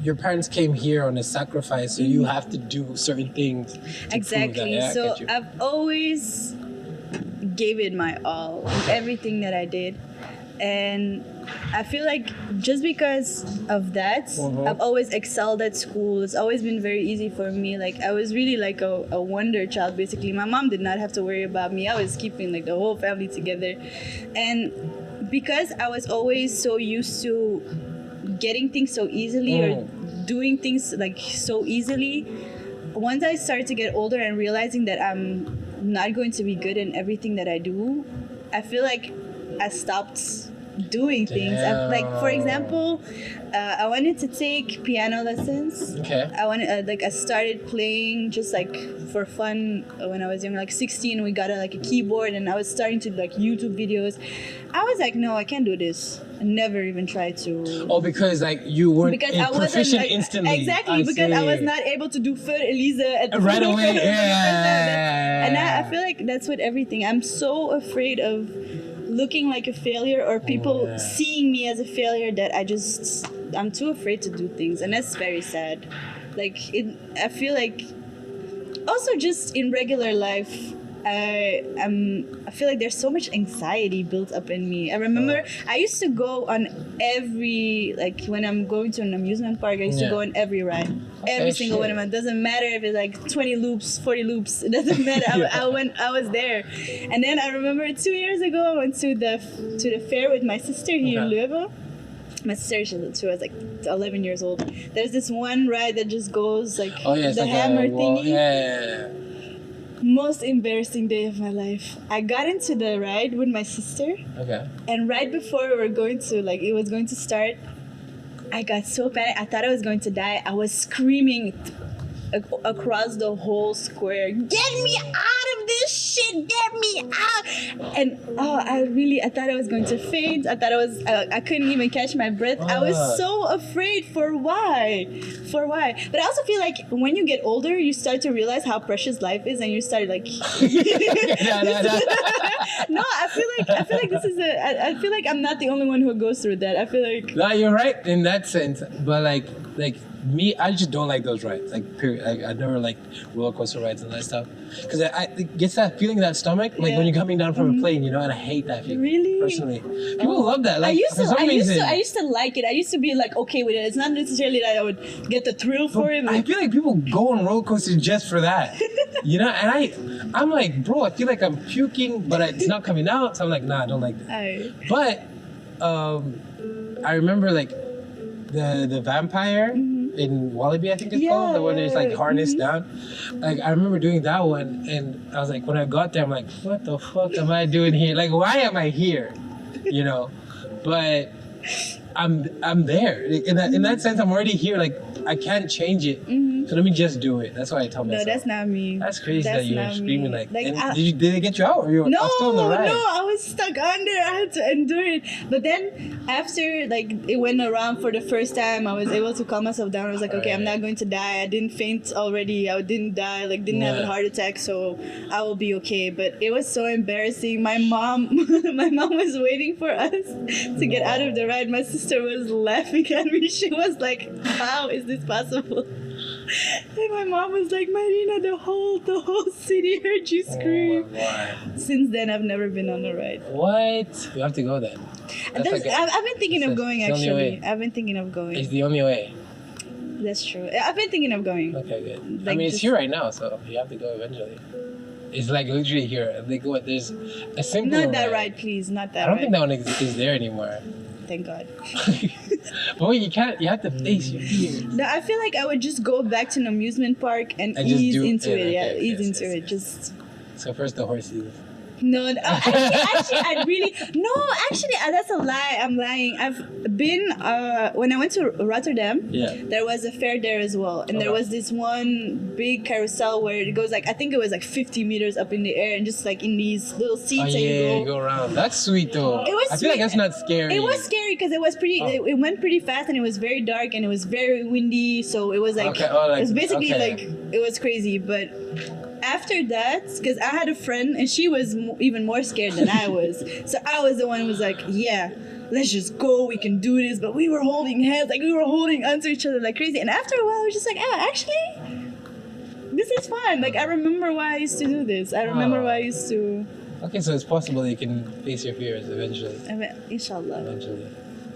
your parents came here on a sacrifice, so you have to do certain things. Exactly. Yeah, so I've always gave it my all in everything that I did, and I feel like just because of that, I've always excelled at school. It's always been very easy for me. Like I was really like a wonder child, basically. My mom did not have to worry about me. I was keeping like the whole family together. And because I was always so used to getting things so easily or doing things like so easily, once I started to get older and realizing that I'm not going to be good in everything that I do, I feel like I stopped doing things. Like for example, I wanted to take piano lessons. Okay. I started playing just like for fun when I was young, like 16. We got a keyboard, and I was starting to like YouTube videos. I was like, no, I can't do this. I never even tried to. Oh, because like you weren't proficient instantly. Exactly, because I was not able to do Für Elisa at the right away. Yeah. And I feel like that's with everything. I'm so afraid of looking like a failure or people seeing me as a failure that I'm too afraid to do things, and that's very sad. I feel like also just in regular life, I feel like there's so much anxiety built up in me. I remember I used to go on every, like when I'm going to an amusement park, I used to go on every ride. Every single one of them. It doesn't matter if it's like 20 loops, 40 loops. It doesn't matter. I was there. And then I remember 2 years ago I went to the fair with my sister here in Leuven. My sister, she was like 11 years old. There's this one ride that just goes like the hammer thingy. Yeah. Most embarrassing day of my life. I got into the ride with my sister. Okay. And right before we were going to, it was going to start, I got so panicked. I thought I was going to die. I was screaming across the whole square, "Get me out of this shit, get me out. And I thought I was going to faint. I thought I couldn't even catch my breath. I was so afraid. For why? But I also feel like when you get older, you start to realize how precious life is, and you start like no, I feel like this is I feel like I'm not the only one who goes through that. I feel like no, you're right in that sense, but like me, I just don't like those rides. Like, period. I never like roller coaster rides and that stuff because it gets that feeling in that stomach, like when you're coming down from a plane, and I hate that feeling. Really? Personally, people love that. Like, I used to like it. I used to be like okay with it. It's not necessarily that I would get the thrill for it. I feel like people go on roller coasters just for that, And I'm like, bro, I feel like I'm puking, but it's not coming out. So I'm like, nah, I don't like that. But I remember like the vampire. In Wallaby, I think it's called, the one that's like harnessed down. Like I remember doing that one, and I was like, when I got there, I'm like, what the fuck am I doing here? Like, why am I here? But I'm there. In that sense, I'm already here. Like I can't change it. So let me just do it. That's why I tell myself. No, that's not me. That's crazy that's that you were screaming like. did they get you out, or you were still on the ride? No, I was stuck under. I had to endure it. But then after like it went around for the first time, I was able to calm myself down. I was like, okay, I'm not going to die. I didn't faint already. I didn't die. Like didn't have a heart attack, so I will be okay. But it was so embarrassing. My mom was waiting for us to get out of the ride. My sister was laughing at me. She was like, how is this possible? And my mom was like, Marina, the whole city heard you scream. Since then, I've never been on a ride. What? You have to go then. I've been thinking of going, actually. I've been thinking of going. It's the only way. That's true. I've been thinking of going. Okay, good. Like, it's here right now, so you have to go eventually. It's like literally here. There's a simple Not that ride, please. Not that ride. I don't think that one is there anymore. Thank God. But wait, you have to face your fears. No, I feel like I would just go back to an amusement park and ease into it. Ease into it. Just. So first the horses. No, actually, that's a lie. I'm lying. I've been, when I went to Rotterdam, there was a fair there as well. And there was this one big carousel where it goes like, I think it was like 50 meters up in the air and just like in these little seats. You go around. That's sweet though. It was I feel like that's not scary. It was scary because it was pretty, it went pretty fast and it was very dark and it was very windy. So it was like, it was basically like, it was crazy. But after that, because I had a friend and she was even more scared than I was. So I was the one who was like, yeah, let's just go, we can do this. But we were holding hands, like we were holding onto each other like crazy. And after a while, I was just like, actually, this is fun. Like I remember why I used to do this. I remember why I used to. Okay, so it's possible you can face your fears eventually. Inshallah. Eventually.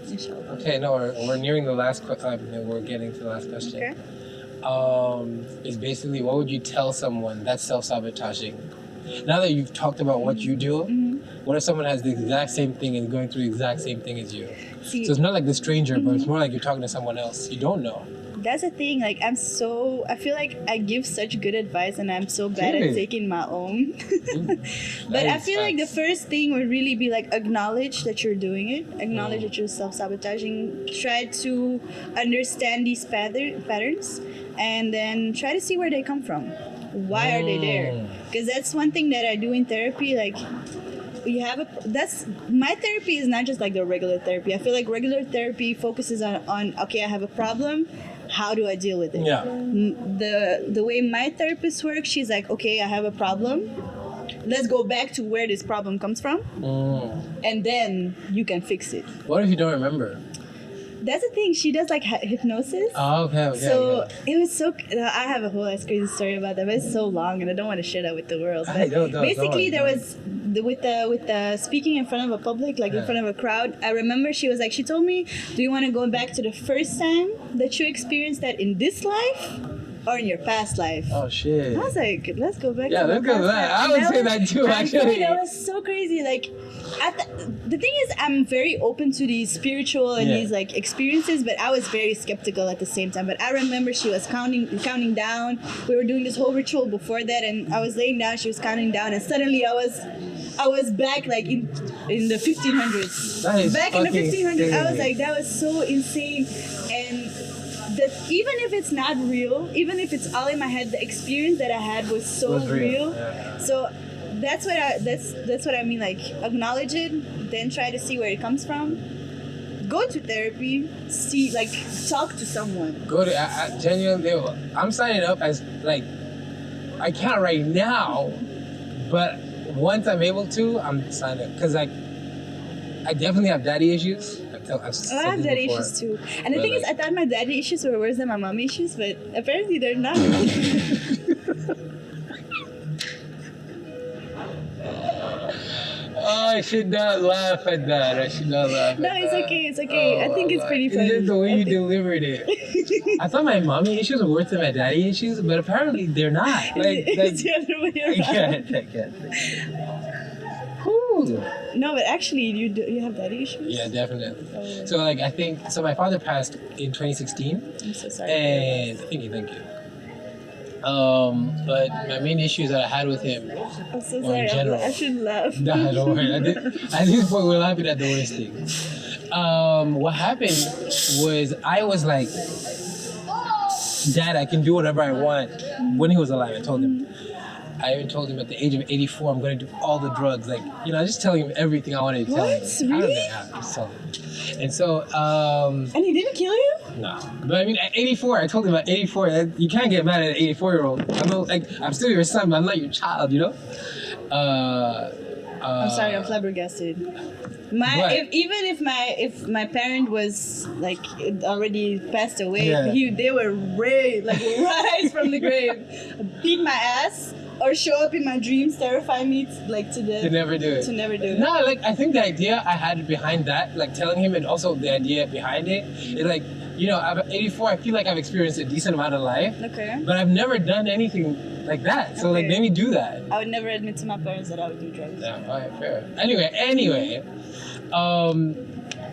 Inshallah. Okay, no, we're nearing the last we're getting to the last question. Okay. Is basically what would you tell someone that's self-sabotaging? Now that you've talked about what you do, what if someone has the exact same thing and going through the exact same thing as you? So it's not like the stranger, but it's more like you're talking to someone else you don't know. That's the thing, like I feel like I give such good advice and I'm so bad at taking my own. But I feel like the first thing would really be like acknowledge that you're doing it, acknowledge that you're self-sabotaging, try to understand these patterns and then try to see where they come from. Why are they there? Because that's one thing that I do in therapy, like my therapy is not just like the regular therapy. I feel like regular therapy focuses on okay, I have a problem, how do I deal with it? Yeah. The way my therapist works, she's like, okay, I have a problem. Let's go back to where this problem comes from, and then you can fix it. What if you don't remember? That's the thing. She does like hypnosis. Oh, okay. So it was so. I have a whole crazy story about that, but it's so long, and I don't want to share that with the world. But basically, there was with the speaking in front of a public, like in front of a crowd. I remember she was like, she told me, "Do you want to go back to the first time that you experienced that in this life?" Or in your past life. Oh shit. I was like, let's go back to let's go to that. I would say that too, actually. That was so crazy. Like, the thing is, I'm very open to these spiritual and these like experiences, but I was very skeptical at the same time. But I remember she was counting down. We were doing this whole ritual before that, and I was laying down. She was counting down, and suddenly I was back like in the 1500s. Back in the 1500s, insane. I was like, that was so insane, and. Even if it's not real, even if it's all in my head, the experience that I had was so real. Yeah. So that's what I mean. Like, acknowledge it, then try to see where it comes from. Go to therapy. See, like, talk to someone. Go to I genuinely. I'm signing up as like I can't right now, but once I'm able to, I'm signing up because like I definitely have daddy issues. I have daddy issues too. And the thing is, I thought my daddy issues were worse than my mommy issues, but apparently they're not. Oh, I should not laugh at that. I should not laugh. No, it's okay. It's okay. I think it's pretty funny. It's just the way you delivered it. I thought my mommy issues were worse than my daddy issues, but apparently they're not. Like it's the other way around. I can't. Whew. No, but actually, you have daddy issues? Yeah, definitely. Oh. So like I think my father passed in 2016. I'm so sorry. And thank you. But my main issues that I had with him I'm so were sorry. in general. I shouldn't laugh. Nah, don't worry. At this point, we're laughing at the worst thing. What happened was I was like, Dad, I can do whatever I want. When he was alive, I told him. I even told him at the age of 84, I'm going to do all the drugs. Like, just telling him everything I wanted to tell him. What? Really? I'm just telling him. And so, And he didn't kill you? no. But I mean, at 84, I told him at 84, you can't get mad at an 84-year-old. I'm still your son, but I'm not your child, I'm sorry, I'm flabbergasted. If my parent was like already passed away, they were rise from the grave, beat my ass, or show up in my dreams, terrify me to death. To never do it. To never do it. No, like I think the idea I had behind that, like telling him, and also the idea behind it, is like, I'm 84. I feel like I've experienced a decent amount of life. Okay. But I've never done anything like that. So like, let me do that. I would never admit to my parents that I would do drugs. Yeah, all right, fair. Anyway,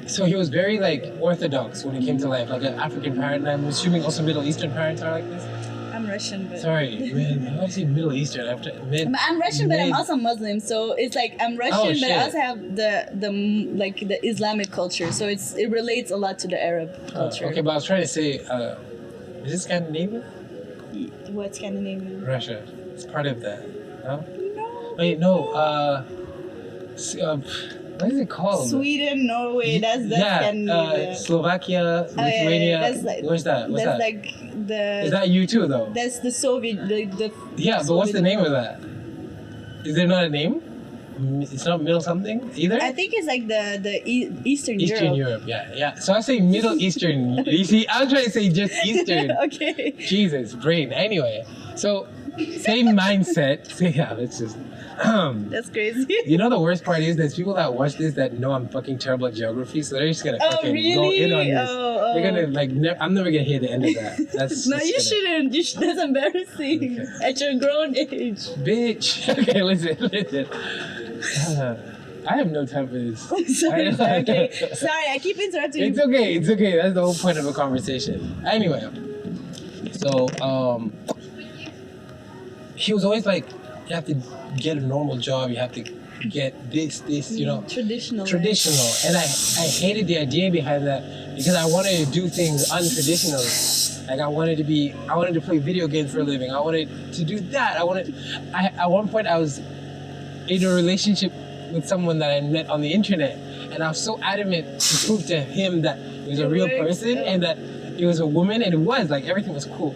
so he was very like orthodox when it came to life, like an African parent. And I'm assuming also Middle Eastern parents are like this. I'm Russian, but sorry, man. I say Middle Eastern after I'm Russian, but I'm also Muslim. So it's like I'm Russian, but I also have the Islamic culture. So it relates a lot to the Arab culture. Okay, but I was trying to say, is this Scandinavian? What Scandinavian? Russia. It's part of that. No? No. Wait, no. What is it called? Sweden, Norway. That's Scandinavia. Slovakia, Lithuania. Where's that? What's that? Like the. Is that you too, though? That's the Soviet. The yeah, Soviet but what's the name of that? Is there not a name? It's not Middle something either. I think it's like the Eastern Europe. Eastern Europe, yeah. So I say Middle Eastern. You see, I'm trying to say just Eastern. Okay. Jesus, brain. Anyway, so same mindset. So yeah, let's just. That's crazy. The worst part is there's people that watch this that know I'm fucking terrible at geography, so they're just gonna fucking really? go in on this. Oh. They're gonna like. I'm never gonna hear the end of that. That's no, you shouldn't. That's embarrassing at your grown age. Bitch. Okay, listen. I have no time for this. Sorry, I keep interrupting you. It's okay. That's the whole point of a conversation. Anyway, so he was always like, you have to get a normal job. You have to get this, Traditional. And I hated the idea behind that because I wanted to do things untraditionally. Like I wanted to play video games for a living. I wanted to do that. At one point I was in a relationship with someone that I met on the internet, and I was so adamant to prove to him that it was a real person and that it was a woman, and it was like everything was cool.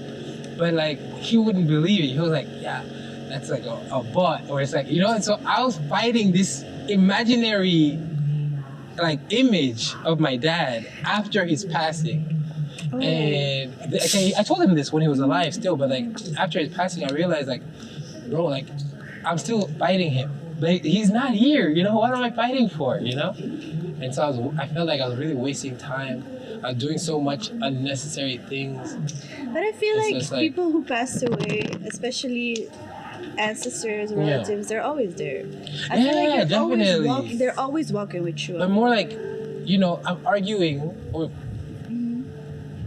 But like he wouldn't believe it. He was like, yeah, that's like a bot, or it's like, and so I was fighting this imaginary like image of my dad after his passing. And I told him this when he was alive still, but like after his passing I realized like, bro, like I'm still fighting him, but he's not here, what am I fighting for, And so I felt like I was really wasting time. I was doing so much unnecessary things. But I feel like people who passed away, especially ancestors, relatives, they're always there. I feel like they're always walking with you. But more like, I'm arguing or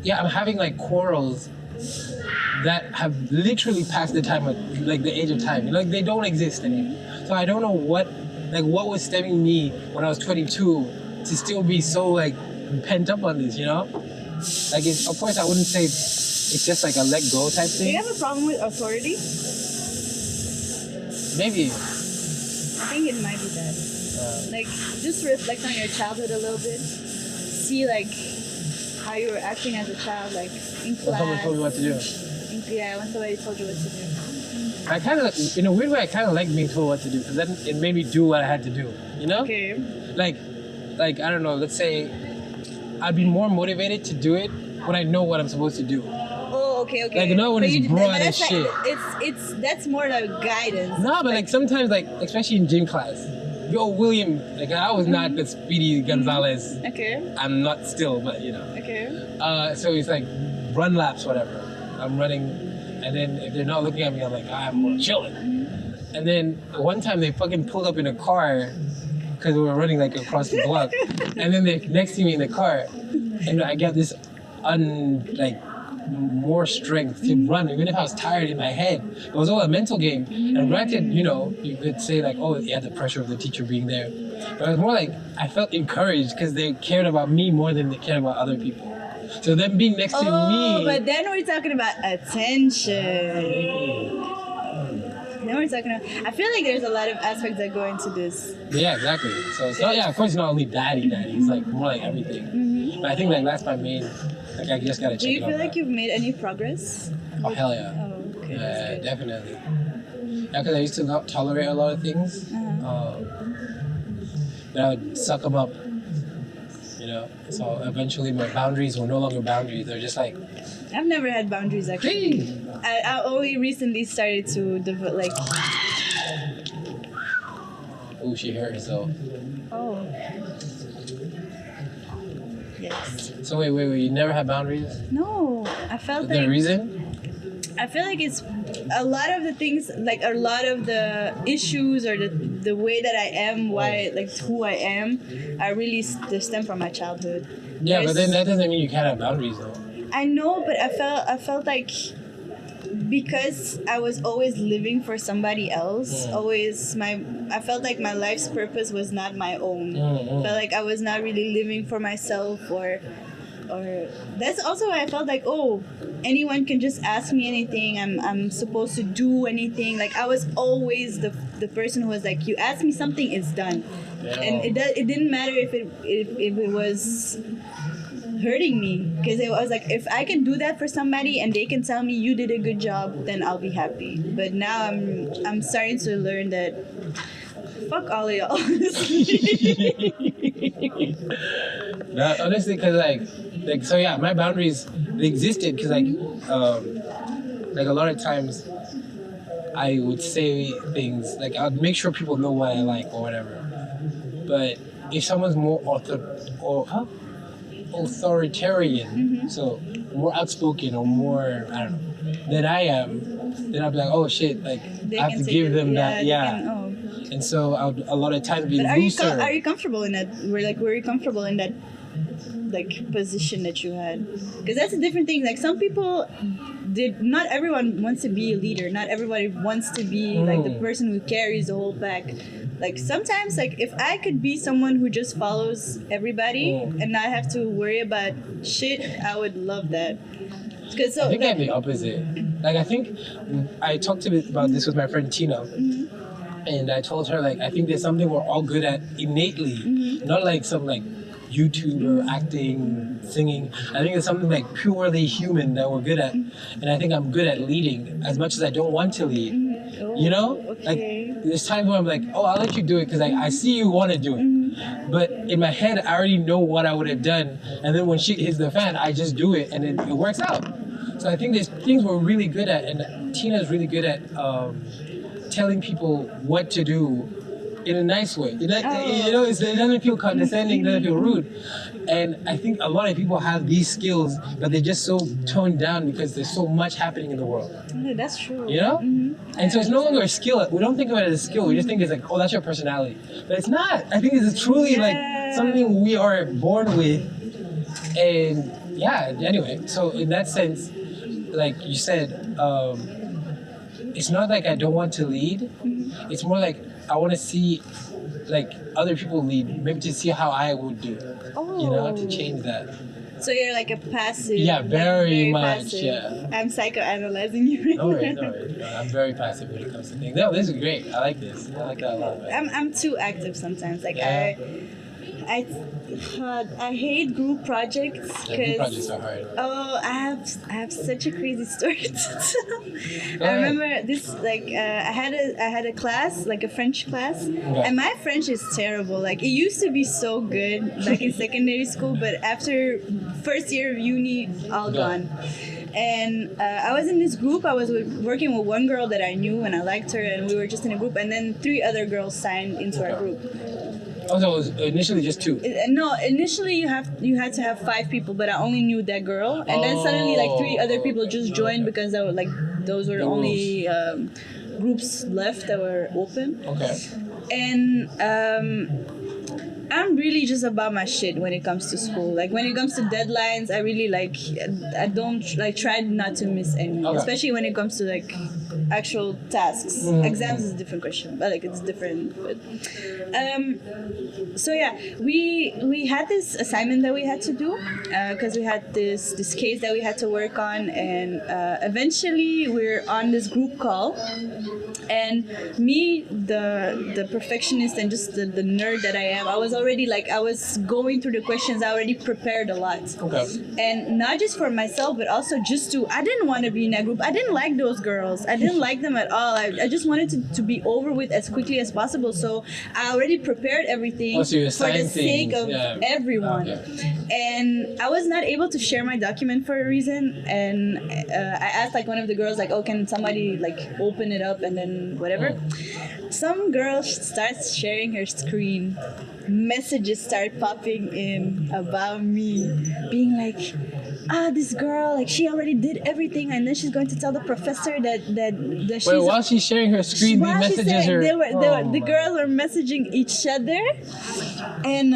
I'm having like quarrels that have literally passed the time of like the age of time. Like they don't exist anymore. So I don't know what was stemming me when I was 22 to still be so like pent up on this, Like of course I wouldn't say it's just like a let go type thing. Do you have a problem with authority? Maybe. think it might be that. Like, just reflect on your childhood a little bit. See, like, how you were acting as a child, like, in class. When someone told you what to do. Yeah, when somebody told you what to do. I kind of, in a weird way, I kind of like being told what to do, because then it made me do what I had to do, you know? Okay. Like, I don't know, let's say I'd be more motivated to do it when I know what I'm supposed to do. Oh, okay. Like, you know, when it's broad as like, shit. That's more like guidance. No, but like sometimes, like, especially in gym class, yo, William, like, I was not the Speedy Gonzalez. Okay. I'm not still, but, you know. Okay. So it's like, run laps, whatever. I'm running, and then if they're not looking at me, I'm like, I'm chilling. And then one time they fucking pulled up in a car, because we were running like across the block, and then they're next to me in the car, and I got this more strength to run, even if I was tired in my head. It was all a mental game. And granted, you know, you could say like, oh, yeah, the pressure of the teacher being there. But it was more like I felt encouraged because they cared about me more than they cared about other people. So them being next to me. Oh, but then we're talking about attention. Then we're talking about, I feel like there's a lot of aspects that go into this. Yeah, exactly. So it's not, of course, it's not only daddy. It's like more like everything. Mm-hmm. But I think like that's my main, like I just gotta check it out. Do you feel like you've made any progress? Oh, hell yeah. Oh, okay. Yeah, definitely. Yeah, because I used to not tolerate a lot of things. But I would suck them up, you know? So eventually my boundaries were no longer boundaries. They're just like... I've never had boundaries, actually. Hey! I only recently started to develop, like... Oh, she hurt herself. Oh. Yes. So wait, you never had boundaries? No, I felt Is there a reason? I feel like it's a lot of the things, like a lot of the issues or the way that I am, who I am, are really stem from my childhood. Yeah, but then that doesn't mean you can't have boundaries, though. I know, but I felt like because I was always living for somebody else, I felt like my life's purpose was not my own. I felt like I was not really living for myself, or that's also why I felt like, oh, anyone can just ask me anything. I'm supposed to do anything. Like I was always the person who was like, you ask me something, it's done. Yeah. And it didn't matter if it was hurting me, because it was like, if I can do that for somebody and they can tell me you did a good job, then I'll be happy. But now I'm starting to learn that fuck all of y'all. No, honestly, because like so yeah, my boundaries, they existed because like a lot of times I would say things like I'd make sure people know what I like or whatever. But if someone's more authoritarian, so more outspoken or more, I don't know, than I am, then I'll be like, oh shit, like I have to give them that, And so I would a lot of times be looser. Are you comfortable in that? Were you comfortable in that like position that you had? Because that's a different thing. Like some people not everyone wants to be a leader. Not everybody wants to be like the person who carries the whole pack. Like sometimes, like if I could be someone who just follows everybody and not have to worry about shit, I would love that. I think I have the opposite. Like I think I talked about this with my friend Tina, and I told her like I think there's something we're all good at innately, not like some like YouTube or acting, singing. I think it's something like purely human that we're good at, and I think I'm good at leading as much as I don't want to lead. You know, like there's times where I'm like, oh, I'll let you do it because I see you want to do it, but in my head I already know what I would have done, and then when shit hits the fan, I just do it and it works out. So I think there's things we're really good at, and Tina's really good at telling people what to do in a nice way. You know, it doesn't feel condescending, it doesn't feel rude. And I think a lot of people have these skills, but they're just so toned down because there's so much happening in the world. Yeah, that's true. You know? And so it's no longer a skill. We don't think of it as a skill. We just think it's like, oh, that's your personality. But it's not. I think it's truly like something we are born with. And yeah, anyway. So in that sense, like you said, it's not like I don't want to lead. It's more like I want to see like other people lead, maybe to see how I would do, you know, to change that. So you're like a passive. Yeah, like, very much. passive. Yeah. I'm psychoanalyzing you right No worries, now. no worries. No, I'm very passive when it comes to things. No, this is great. I like this. I like that a lot. Man. I'm too active sometimes. Like Yeah. I hate group projects Yeah, group projects because are hard. oh I have such a crazy story to tell. Go I ahead. remember this like I had a class, like a French class, and my French is terrible. Like it used to be so good like in secondary school, but after first year of uni, all gone. And I was in this group. I was working with one girl that I knew and I liked her, and we were just in a group. And then 3 other girls signed into our group. Oh, so it was initially just 2. No, initially you had to have 5 people, but I only knew that girl. And then suddenly like 3 other people just joined because they were like those were the only groups left that were open. Okay. And I'm really just about my shit when it comes to school. Like when it comes to deadlines, I really like I don't like try not to miss any, especially when it comes to like actual tasks. Exams is a different question, but like it's different. But so yeah, we had this assignment that we had to do because we had this case that we had to work on, and eventually we're on this group call. And me, the perfectionist and just the nerd that I am, I was already like, I was going through the questions, I already prepared a lot. Okay. And not just for myself, but also just to, I didn't want to be in that group. I didn't like those girls. I didn't like them at all. I just wanted to be over with as quickly as possible. So I already prepared everything for the sake of everyone. And I was not able to share my document for a reason. And I asked like one of the girls, like, oh, can somebody like open it up and then whatever. Some girl starts sharing her screen. Messages start popping in about me, being like, this girl, like she already did everything, and then she's going to tell the professor that she's. Wait, while she's sharing her screen, the messages are. The girls were messaging each other, and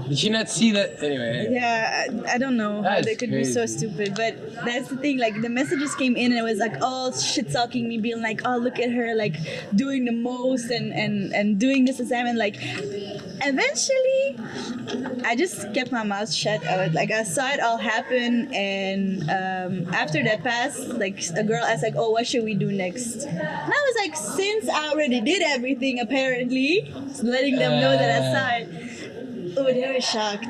did she not see that anyway? Yeah, I don't know how they could be so stupid, but that's the thing. Like the messages came in, and it was like all shit talking me, being like, oh, look at her, like doing the most and doing this assignment, like. Eventually, I just kept my mouth shut. I saw it all happen, and after that passed, like a girl asked, like, "Oh, what should we do next?" And I was like, "Since I already did everything, apparently, letting them know that I saw it." Oh, they were shocked.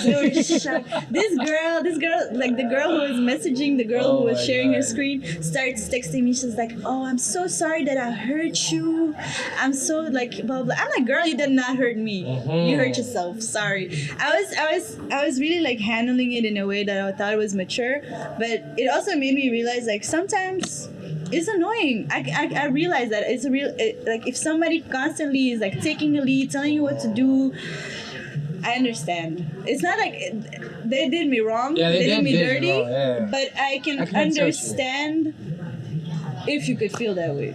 They were shocked. This girl, like the girl who was messaging, the girl who was sharing her screen, starts texting me. She's like, "Oh, I'm so sorry that I hurt you. I'm so like blah blah." I'm like, "Girl, you did not hurt me. You hurt yourself. Sorry." I was really like handling it in a way that I thought was mature, but it also made me realize like sometimes. It's annoying. I realize that it's like if somebody constantly is like taking the lead, telling you what to do. I understand. It's not like they did me wrong. Yeah, they did me dirty. Yeah. But I can understand if you could feel that way.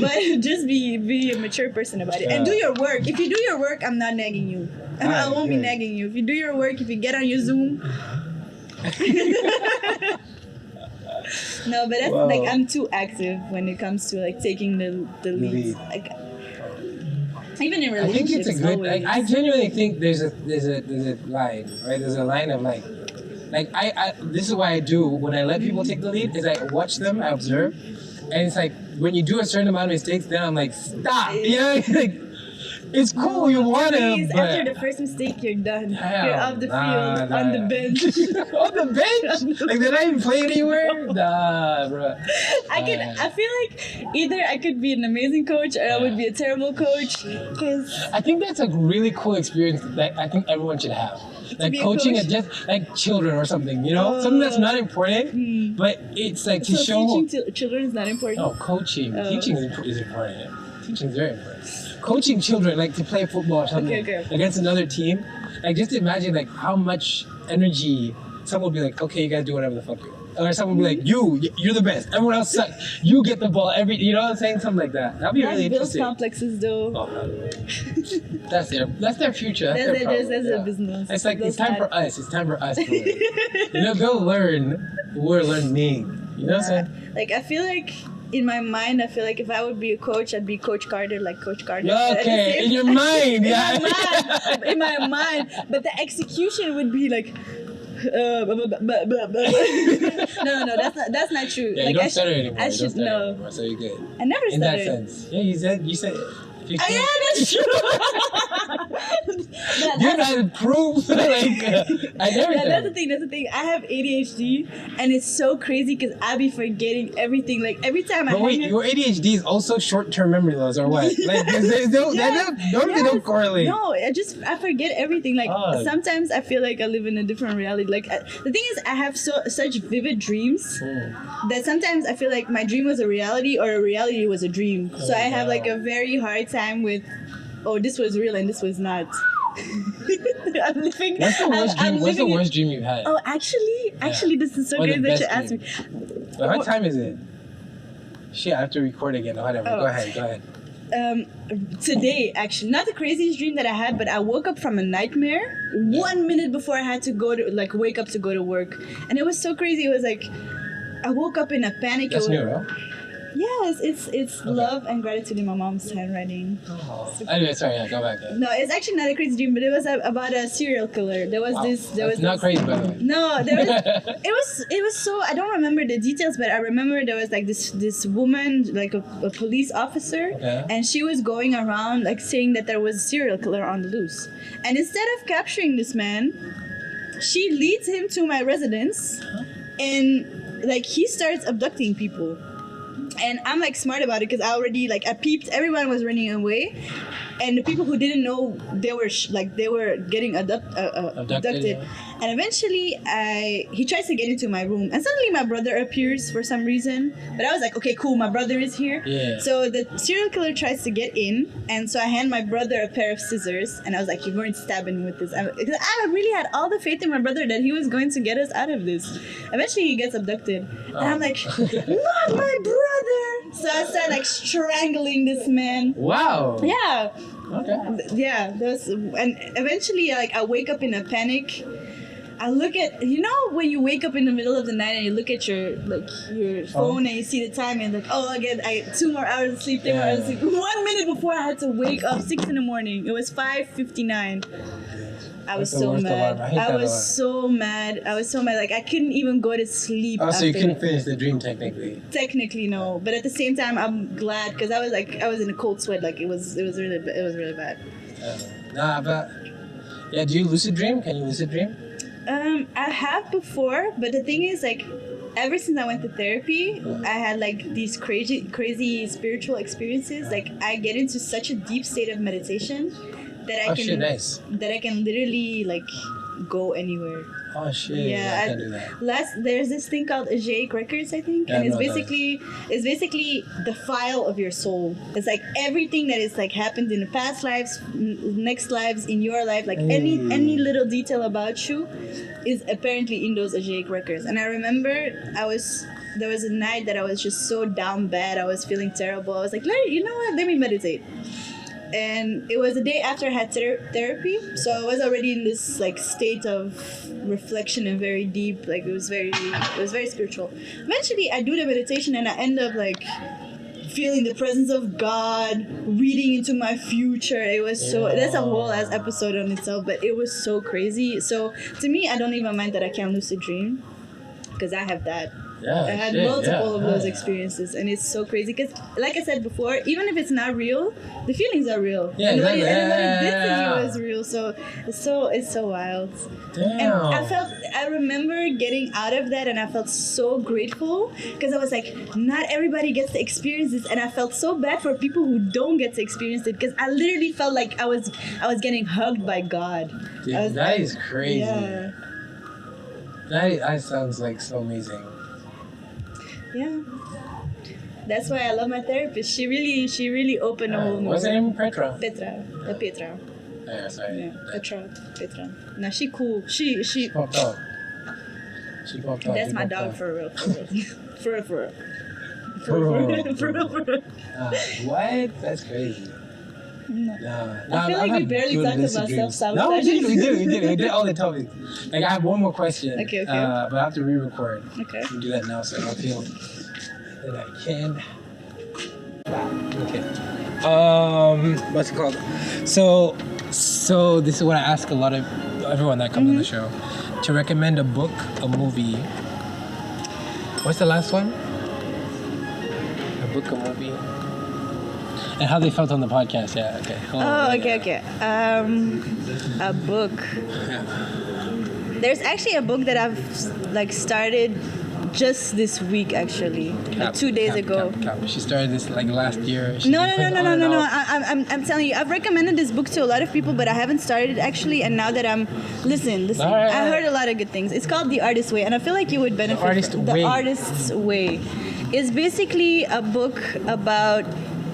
But just be a mature person about it. And do your work. If you do your work, I'm not nagging you. I won't be nagging you. If you do your work, if you get on your Zoom. No, but that's like I'm too active when it comes to like taking the lead. Like, even in relationships, I think it's a good. Like, I genuinely think there's a line, right? There's a line of like I this is why I do when I let people take the lead is I watch them, I observe, and it's like when you do a certain amount of mistakes, then I'm like stop, you know, like it's cool, you want to, but after the first mistake, you're done. You're off the field, on the bench. On the bench? Like, did I even play anywhere? Nah, bro. I feel like either I could be an amazing coach or I would be a terrible coach. Because I think that's a really cool experience that I think everyone should have. Like coaching at just like children or something, you know? Something that's not important, but it's like to show. Teaching children is not important? No, coaching. Teaching is important. Teaching is very important. Coaching children, like to play football or something against another team, like just imagine like how much energy someone will be like, okay, you gotta do whatever the fuck you want. Or someone will be like, you're the best. Everyone else sucks. You get the ball you know what I'm saying? Something like that. That'd be really interesting. Complexes though. Oh, that's their future. That's their business. It's like it's time for us. It's time for us to learn. You know, they'll learn. We're learning. You know what I'm saying? Like I feel like. In my mind, I feel like if I would be a coach, I'd be Coach Carter, like Coach Carter. Okay, in your mind, yeah. In my mind. But the execution would be like, No, that's not true. Yeah, like you don't stutter anymore. I should know. Anymore, so you're good. I never In that stuttered. sense. Yeah, you said. 15. Oh, yeah, that's true. You gotta prove like I never. Yeah, that's the thing. I have ADHD, and it's so crazy because I be forgetting everything. Like every time But wait, your ADHD is also short-term memory loss, or what? Like, there's no, don't correlate. No, I forget everything. Like sometimes I feel like I live in a different reality. Like the thing is, I have such vivid dreams that sometimes I feel like my dream was a reality or a reality was a dream. So I have like a very hard time with, oh, this was real and this was not. I'm living. What's the worst dream you've had? Oh, actually, this is so great that you asked me. Well, what time is it? Shit, I have to record again. Whatever. Oh. Go ahead. Today, actually, not the craziest dream that I had, but I woke up from a nightmare 1 minute before I had to wake up to go to work, and it was so crazy. It was like I woke up in a panic. That's new, right? Yes, it's okay. Love and gratitude in my mom's handwriting. Oh. Anyway, sorry, go back there. No, it's actually not a crazy dream, but it was about a serial killer. There was not crazy, by the way. No, there was. it was so, I don't remember the details, but I remember there was like this woman, like a police officer, and she was going around like saying that there was a serial killer on the loose. And instead of capturing this man, she leads him to my residence, and like he starts abducting people. And I'm like smart about it because I already I peeped. Everyone was running away, and the people who didn't know they were getting abducted. Yeah. And eventually, he tries to get into my room, and suddenly my brother appears for some reason. But I was like, okay, cool, my brother is here. Yeah. So the serial killer tries to get in, and so I hand my brother a pair of scissors, and I was like, you're going to stab him with this. Because I really had all the faith in my brother that he was going to get us out of this. Eventually, he gets abducted, and I'm like, not my brother. So I start strangling this man. Wow. Yeah. Okay. Yeah. And eventually, I wake up in a panic. I look at, when you wake up in the middle of the night and you look at your phone and you see the time and again, I 2 more hours of sleep, 3 more hours of sleep. 1 minute before I had to wake up, 6 in the morning. It was 5:59. I was so mad. I was so mad. Like I couldn't even go to sleep. Oh, so you couldn't finish the dream technically? Technically, no. But at the same time, I'm glad because I was in a cold sweat. Like it was really bad. But yeah, do you lucid dream? Can you lucid dream? I have before, but the thing is ever since I went to therapy, I had these crazy spiritual experiences. Like I get into such a deep state of meditation that I can literally go anywhere. Oh shit! Yeah, I can do that. There's this thing called Ajaic Records, I think, and it's basically the file of your soul. It's like everything that is happened in the past lives, next lives, in your life, any little detail about you, is apparently in those Ajaic Records. And I remember there was a night that I was just so down bad. I was feeling terrible. I was like, you know what? Let me meditate. And it was the day after I had therapy, so I was already in this state of reflection and very deep. It was very spiritual. Eventually, I do the meditation and I end up feeling the presence of God, reading into my future. It was that's a whole ass episode on itself, but it was so crazy. So to me, I don't even mind that I can't lucid dream because I have that. Yeah, I had multiple of those experiences, and it's so crazy because, like I said before, even if it's not real, the feelings are real. Yeah, and exactly. what it did to you is real. So it's so wild. Damn. And I remember getting out of that, and I felt so grateful because I was like, not everybody gets to experience this, and I felt so bad for people who don't get to experience it because I literally felt like I was getting hugged by God. Dude, that is crazy. Yeah. That sounds so amazing. Yeah, that's why I love my therapist. She really opened a whole. What's her name? Petra. Petra. Yeah, sorry. Yeah, Petra. Now she cool. She popped up. That's my dog for real. For real. What? That's crazy. No. I feel like we barely talked about self-sabotage. No, we did all the topics. I have one more question. Okay. But I have to re-record. Okay. We can do that now, so I don't feel that I can. Okay. What's it called? So this is what I ask a lot of everyone that comes on the show. to recommend a book, a movie. What's the last one? A book, a movie. And how they felt on the podcast. Yeah, okay. Okay. A book. Yeah. There's actually a book that I've like started just this week, actually, like 2 days ago. She started this like last year. No. I'm telling you, I've recommended this book to a lot of people, but I haven't started it actually. And now that listen, right. I heard a lot of good things. It's called The Artist's Way, and I feel like you would benefit from The Artist's Way. It's basically a book about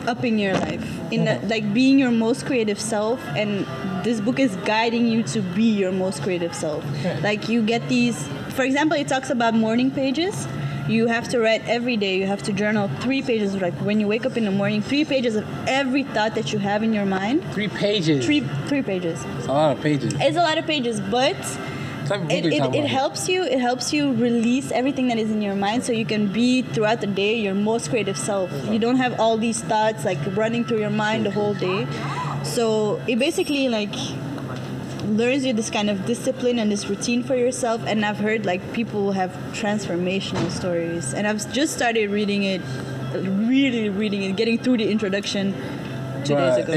upping your life in like being your most creative self, and this book is guiding you to be your most creative self. Okay. Like you get these, for example, it talks about morning pages. You have to write every day. You have to journal 3 pages, like when you wake up in the morning, 3 pages of every thought that you have in your mind. 3 pages. 3 pages. It's a lot of pages. It's a lot of pages, but it helps you. It helps you release everything that is in your mind, so you can be throughout the day your most creative self. You don't have all these thoughts like running through your mind the whole day. So it basically like learns you this kind of discipline and this routine for yourself. And I've heard like people have transformational stories, and I've just started reading it, getting through the introduction 2 days ago.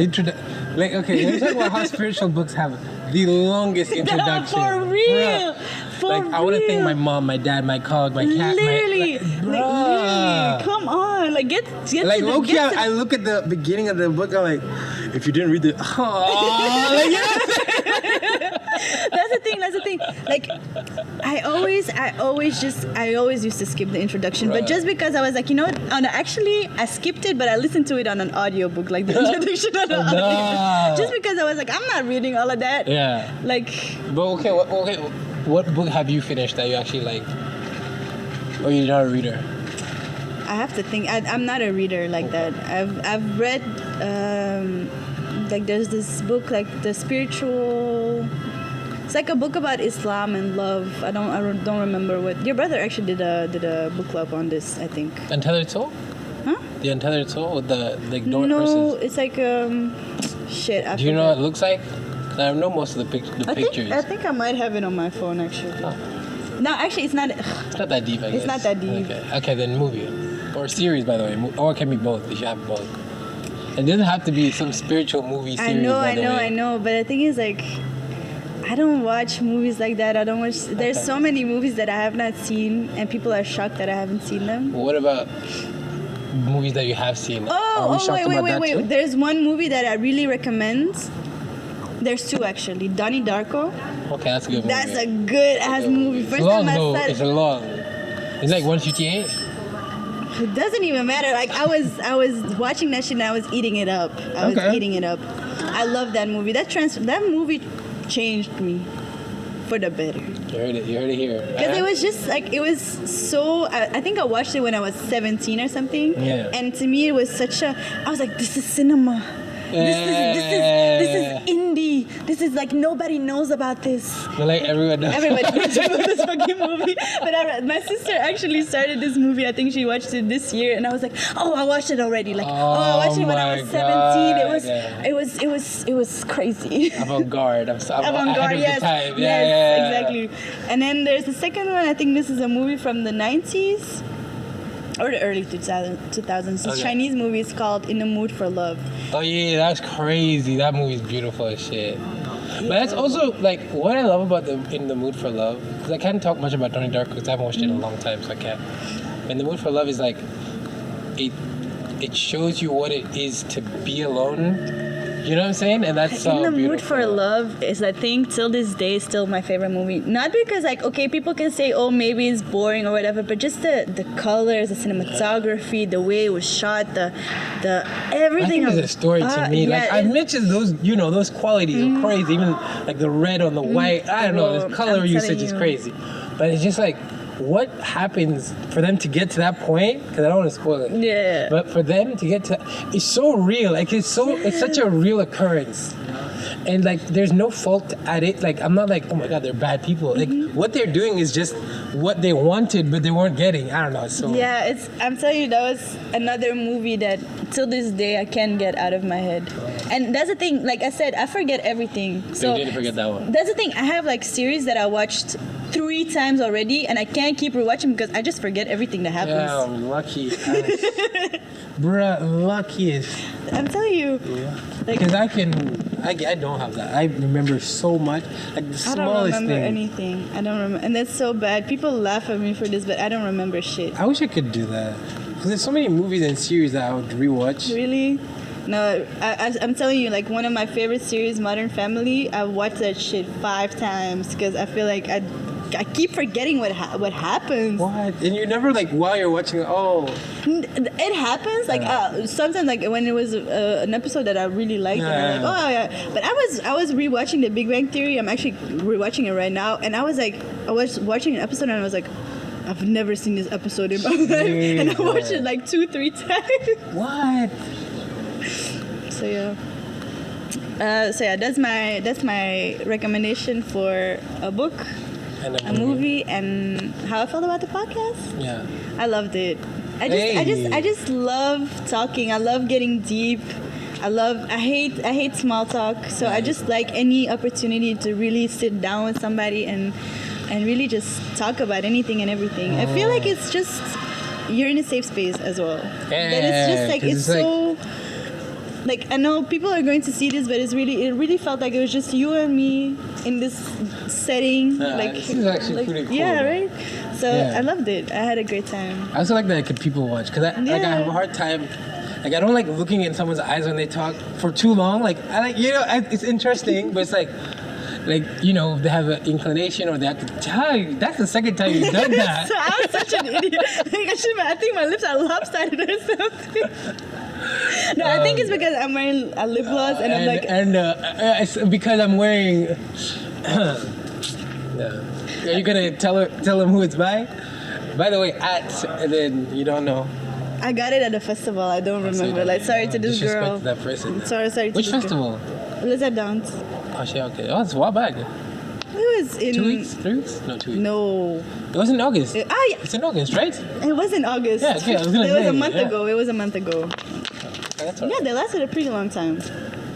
Let's talk about how spiritual books have the longest introduction. For real. I want to thank my mom, my dad, my colleague, my cat. Literally, come on, like get like to low-key, I look at the beginning of the book, I'm like, if you didn't read it, That's the thing. Like, I always used to skip the introduction, but just because I was like, you know what? Actually, I skipped it, but I listened to it on an audiobook, like the introduction on an audio. Just because I was like, I'm not reading all of that. Yeah. Like. But what book have you finished that you actually liked? Or you're not a reader? I have to think. I'm not a reader like that. I've read like there's this book like the spiritual. It's like a book about Islam and love. I don't remember what. Your brother actually did a book club on this, I think. Untethered Soul? Huh? The Untethered Soul with the ignored No, persons? it's like shit. Do you know what it looks like? I know most of the pictures. I think I might have it on my phone actually. Oh. No, actually, it's not. It's not that deep, I guess. It's not that deep. Okay, then movie. Or series, by the way. Or it can be both. You should have both. It doesn't have to be some spiritual movie series. I know. But the thing is, like, I don't watch movies like that. I don't watch. There's so many movies that I have not seen, and people are shocked that I haven't seen them. What about movies that you have seen? Wait. There's one movie that I really recommend. There's 2 actually. Donnie Darko. Okay, that's a good movie. That's a good ass movie. First it's long, time I though. saw it. It's long. It's like 158. It doesn't even matter. Like I was watching that shit and I was eating it up. I love that movie. That movie changed me for the better. You heard it here. Because it was just like it was so. I think I watched it when I was 17 or something. Yeah. And to me, it was such a. I was like, this is cinema. This is indie. This is like nobody knows about this. But like everyone knows. Everybody knows about this fucking movie. But my sister actually started this movie. I think she watched it this year, and I was like, oh, I watched it already. Like, I watched it when I was 17. It was crazy. Avant-garde. Avant-garde. Yes. Yes. Exactly. And then there's the second one. I think this is a movie from the 90s. Or the early 2000s. It's a Chinese movie. It's called In the Mood for Love. Oh yeah, that's crazy. That movie's beautiful as shit. But that's also like what I love about In the Mood for Love. Because I can't talk much about Donnie Darko because I haven't watched it in a long time, so I can't. In the Mood for Love is like it shows you what it is to be alone. You know what I'm saying? And that's so beautiful. In the Mood for Love is, I think, till this day, still my favorite movie. Not because, like, okay, people can say, oh, maybe it's boring or whatever, but just the colors, the cinematography, the way it was shot, the everything. I think it's a story to me. Yeah, like, I mentioned those qualities are crazy. Even, like, the red on the white. I don't know. This color usage is crazy. But it's just, like, what happens for them to get to that point? Because I don't want to spoil it. Yeah. But for them to get to, it's so real. Like it's such a real occurrence, and like there's no fault at it. Like I'm not like, oh my god, they're bad people. Like what they're doing is just what they wanted, but they weren't getting. I don't know. So yeah, I'm telling you, that was another movie that till this day I can't get out of my head. And that's the thing. Like I said, I forget everything. So you didn't forget that one. That's the thing. I have like series that I watched 3 times already, and I can't keep rewatching because I just forget everything that happens. Yeah, I'm lucky. Bruh, luckiest. I'm telling you. Because I don't have that. I remember so much. Like the smallest I don't remember thing. anything. I don't remember. And that's so bad. People laugh at me for this, but I don't remember shit. I wish I could do that. Because there's so many movies and series that I would rewatch. Really? No, I'm telling you, like one of my favorite series, Modern Family, I watched that shit 5 times because I feel like I keep forgetting what happens. What? And you never like while you're watching it, It happens like sometimes like when it was an episode that I really liked and I'm like, oh yeah. But I was rewatching The Big Bang Theory. I'm actually rewatching it right now, and I was watching an episode and I was like, I've never seen this episode in my life, and I watched it like 2-3 times. What? So yeah. That's my recommendation for a book, a movie, and how I felt about the podcast. Yeah, I loved it. I just love talking. I love getting deep. I hate small talk. So I just like any opportunity to really sit down with somebody and really just talk about anything and everything. I feel like it's just you're in a safe space as well. Yeah, but it's just like it's so. Like I know people are going to see this, but it really felt like it was just you and me in this setting. Yeah, like this is actually pretty cool. Yeah, right. So Yeah. I loved it. I had a great time. I also like that could people watch because I have a hard time. Like I don't like looking in someone's eyes when they talk for too long. Like I like it's interesting, but it's like you know they have an inclination or they have to tell you. That's the second time you've done that. So I was such an idiot. I think my lips are lopsided or something. No, I think it's because I'm wearing a lip gloss and I'm like... it's because I'm wearing... Are you going to tell him who it's by? By the way, and then you don't know. I got it at a festival. I don't remember. Like, sorry to this girl. That person. Sorry to Which this festival? Girl. Blizzard Dance. Oh, shit, okay. Oh, it's a while back. It was in... 2 weeks? 3 weeks? No, 2 weeks. No. It was in August. Yeah. It's in August, right? It was in August. Yeah, okay, I was going to say. It was a month ago. It was a month ago. That's Yeah, they lasted a pretty long time.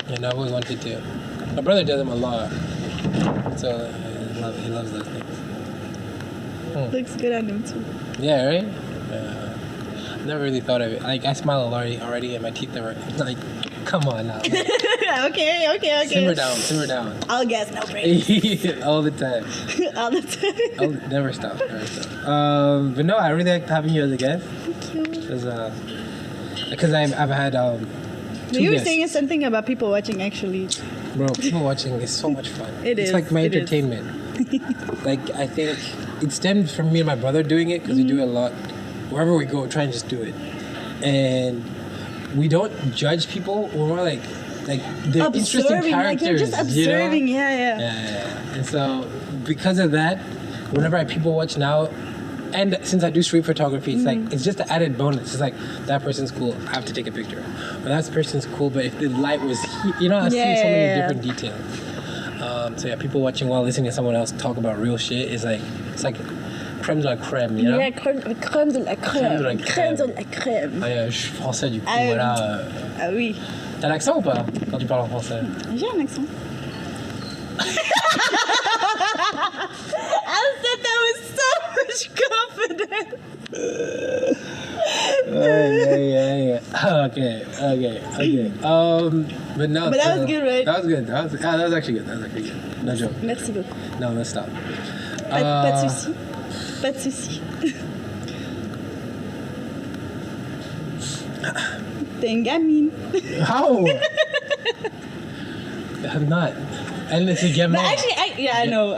Yeah, no, I always wanted to. My brother does them a lot. So he loves those things. Looks good on them too. Yeah, right? Never really thought of it. Like, I smile already and my teeth never... Like, come on now. Okay. Simmer down. All gas, no brakes. All the time. All the time. Never stop. But no, I really liked having you as a guest. Thank you. Because I've had you were guests. saying something about people watching actually. Bro, people watching is so much fun. It's like my entertainment. Like, I think it stemmed from me and my brother doing it because we do it a lot. Wherever we go, we try and just do it. And we don't judge people. We're more like they're interesting characters. Like you're just observing, Yeah. And so because of that, whenever I people watch now, and since I do street photography, it's like it's just an added bonus. It's like that person's cool, I have to take a picture. Or that person's cool, but if the light was I see so many different details. So yeah, people watching while listening to someone else talk about real shit is like it's like crème de la crème, you know? Yeah, crème de la crème. Crème de la crème. Ah, je suis français du coup, voilà. Ah oui. T'as l'accent ou pas quand tu parles en français? J'ai un accent. I said that with so much confidence. Yeah. Okay. But no. But that was good, right? That was good. That was actually good. No joke. Merci beaucoup. No, let's stop. Pas de souci. T'es une gamine. How? I'm not. And it's a gamin. But actually, I know.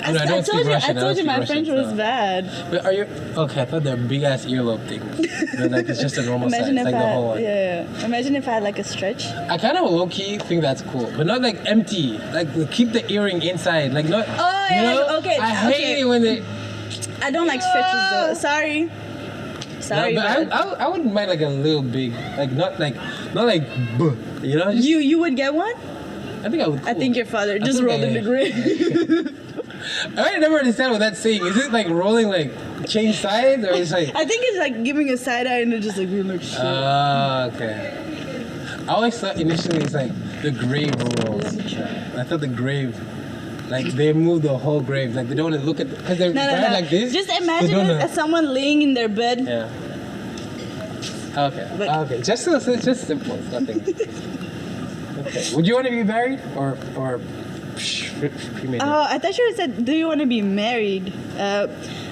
I told you my French was bad. But are you okay? I thought they're big ass earlobe things. But like it's just a normal size, like the whole one. Yeah. Imagine if I had like a stretch. I kind of low key think that's cool, but not like empty. Like keep the earring inside, like not. Oh yeah. You know? Okay. I hate it when they. I don't like stretches though. Sorry. No, but I wouldn't mind like a little big, like not like, you know. Just, you would get one. I think I would. Cool. I think your father just rolled in the grave. I never understand what that's saying. Is it like rolling, like change sides, or is it like? I think it's like giving a side eye and then just like being like shit. Okay. I always thought initially it's like the grave rules. I thought the grave, like they move the whole grave. Like they don't want to look at because they're buried like this. Just imagine it as someone laying in their bed. Yeah. Okay. Okay. Just simple. It's nothing. Okay. Would you want to be married or cremated? Oh, I thought you said, "Do you want to be married?"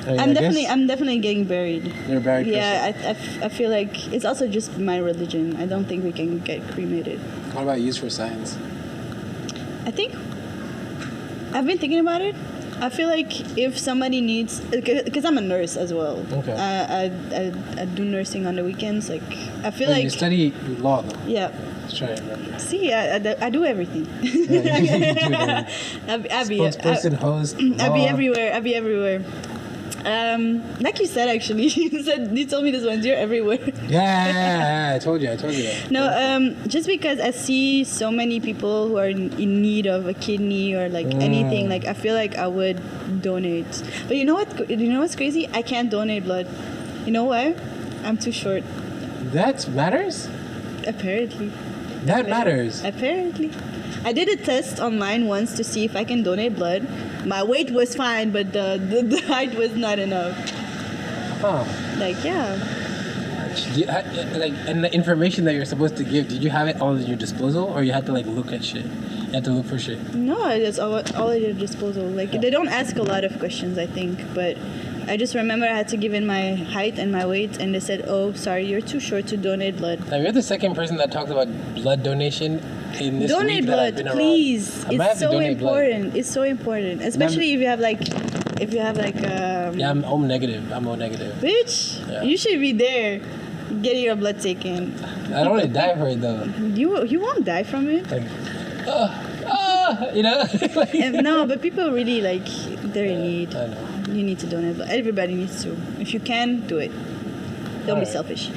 I'm definitely getting buried. You're buried. Yeah, I feel like it's also just my religion. I don't think we can get cremated. What about use for science? I think I've been thinking about it. I feel like if somebody needs, because I'm a nurse as well. Okay. I do nursing on the weekends. Like I feel like you study law though. Yeah. Let's try it. Remember. See, I do everything. Yeah, you do everything. Spokesperson, host. I be everywhere. Like you said, actually, you told me this once. You're everywhere. Yeah, I told you that. No, just because I see so many people who are in need of a kidney or like anything, like I feel like I would donate. But you know what? You know what's crazy? I can't donate blood. You know why? I'm too short. That matters. Apparently. That matters. Apparently. I did a test online once to see if I can donate blood. My weight was fine, but the height was not enough. Huh. Like, yeah. And the information that you're supposed to give, did you have it all at your disposal, or you had to like look at shit? You had to look for shit. No, it's all at your disposal. Like they don't ask a lot of questions, I think, but I just remember I had to give in my height and my weight, and they said, "Oh, sorry, you're too short to donate blood." Now you're the second person that talks about blood donation in this donate week that I've blood, been please. around. It's so important. Blood. It's so important, especially if you have like. Yeah, I'm O negative. Bitch, yeah. You should be there, getting your blood taken. I don't want to die for it though. You won't die from it. Like, you know. No, but people really like they're in need. I know. You need to donate blood. Everybody needs to. If you can, do it. Don't be selfish.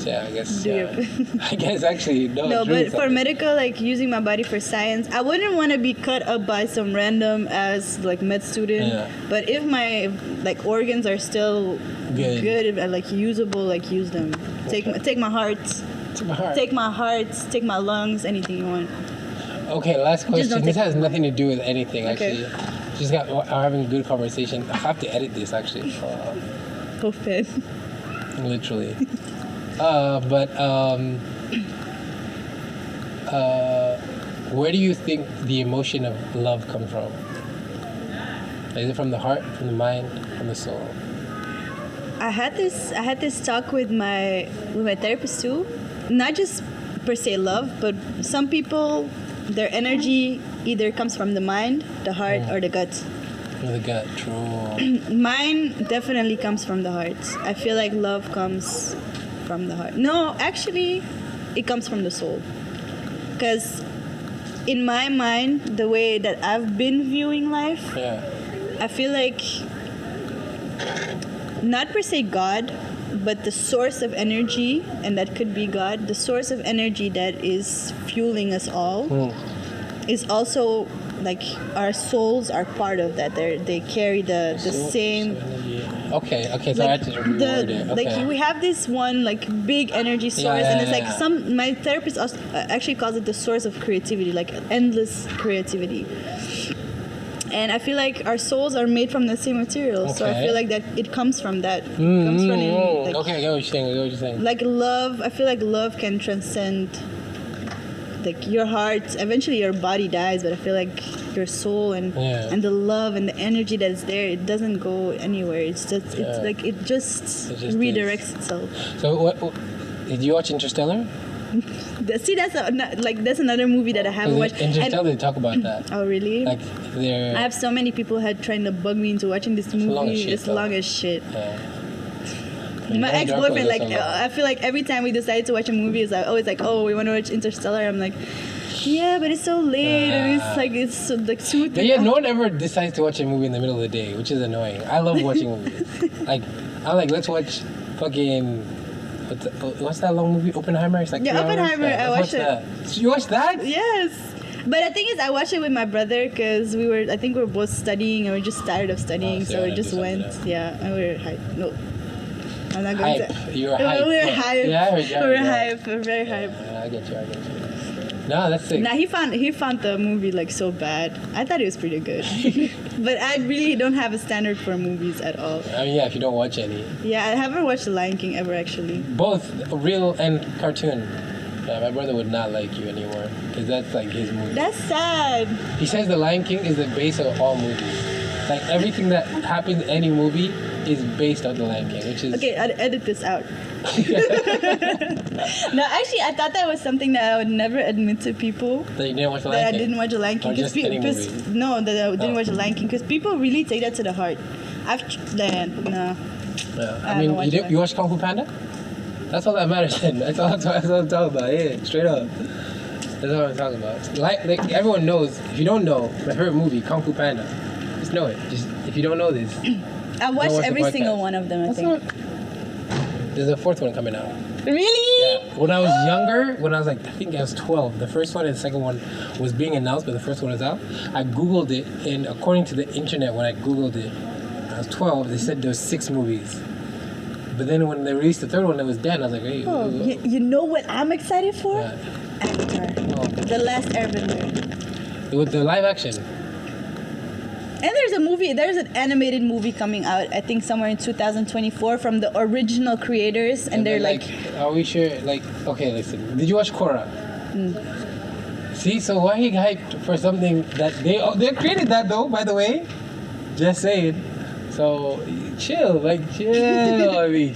Yeah, I guess. I guess actually no. No, but for medical, like using my body for science, I wouldn't want to be cut up by some random as like med student. Yeah. But if my like organs are still good and like usable, like use them. Take my heart. Take my heart. Take my lungs. Anything you want. Okay, last question. This has nothing to do with anything actually. Okay. Just we're having a good conversation. I have to edit this actually. Open. Literally. Where do you think the emotion of love comes from? Is it from the heart, from the mind, from the soul? I had this talk with my therapist too. Not just per se love, but some people, their energy either comes from the mind, the heart, or the gut. The gut, true. Mine definitely comes from the heart. I feel like love comes from the heart. No, actually, it comes from the soul. Because in my mind, the way that I've been viewing life, I feel like not per se God, but the source of energy, and that could be God, the source of energy that is fueling us all is also like our souls are part of that. They carry the same. Okay. So I had to reword it. Okay. Like we have this one like big energy source, and it's like my therapist also, actually calls it the source of creativity, like endless creativity. And I feel like our souls are made from the same material, so I feel like that it comes from that. Comes from like, okay, I get what you're saying. Like love, I feel like love can transcend. Like your heart, eventually your body dies, but I feel like your soul and the love and the energy that is there, it doesn't go anywhere. It's just it just redirects itself. So what did you watch Interstellar? See, that's another movie that I haven't watched. Interstellar, they talk about that. Oh really? Like I have so many people trying to bug me into watching this movie. It's long as shit. My ex-boyfriend, like, I feel like every time we decide to watch a movie, it's always like, oh, we want to watch Interstellar. I'm like, yeah, but it's so late, and it's so, like 2 3. But yeah, no one ever decides to watch a movie in the middle of the day, which is annoying. I love watching movies. I'm like, let's watch fucking. What's that long movie? Oppenheimer. It's like Oppenheimer. I watched it. You watched that? Yes. But the thing is, I watched it with my brother because I think we were both studying and we were just tired of studying, so we just went. Yeah, and we were no. I'm not going to. You were hype. We were hype. Yeah, I heard you. We were hype. We were very hype. I get you. No, that's sick. Nah, he found the movie like so bad. I thought it was pretty good, but I really don't have a standard for movies at all. I mean, yeah, if you don't watch any. Yeah, I haven't watched The Lion King ever actually. Both real and cartoon. Yeah, my brother would not like you anymore because that's like his movie. That's sad. He says The Lion King is the base of all movies. Like everything that happens in any movie is based on The Lion King, which is okay. I'd edit this out. No, actually, I thought that was something that I would never admit to people. That you didn't watch The Lion That King? I didn't watch The Lion King. Or just any movie? No, that I didn't watch The Lion King because people really take that to the heart. No. Yeah. I I mean, haven't you watched Kung Fu Panda? That's all that matters then. That's all I'm talking about. Yeah, straight up. That's all I'm talking about. Like everyone knows. If you don't know, my favorite movie, Kung Fu Panda. Just know it. Just if you don't know this. I watched watch every the single podcast. one of them. I think. There's a fourth one coming out. Really? Yeah. When I was younger, when I was like, I think I was 12, the first one and the second one was being announced, but the first one was out. I Googled it, and according to the internet, when I Googled it, when I was 12, they said there was 6 movies. But then when they released the third one, it was dead. I was like, hey. Oh, you know what I'm excited for? Yeah. Avatar. Oh. The Last Airbender. With the live action. And there's an animated movie coming out, I think somewhere in 2024 from the original creators, and they're like, are we sure? Like, okay, listen. Did you watch Korra? See, so why he hyped for something that they created that though, by the way. Just saying. So chill, chill on me.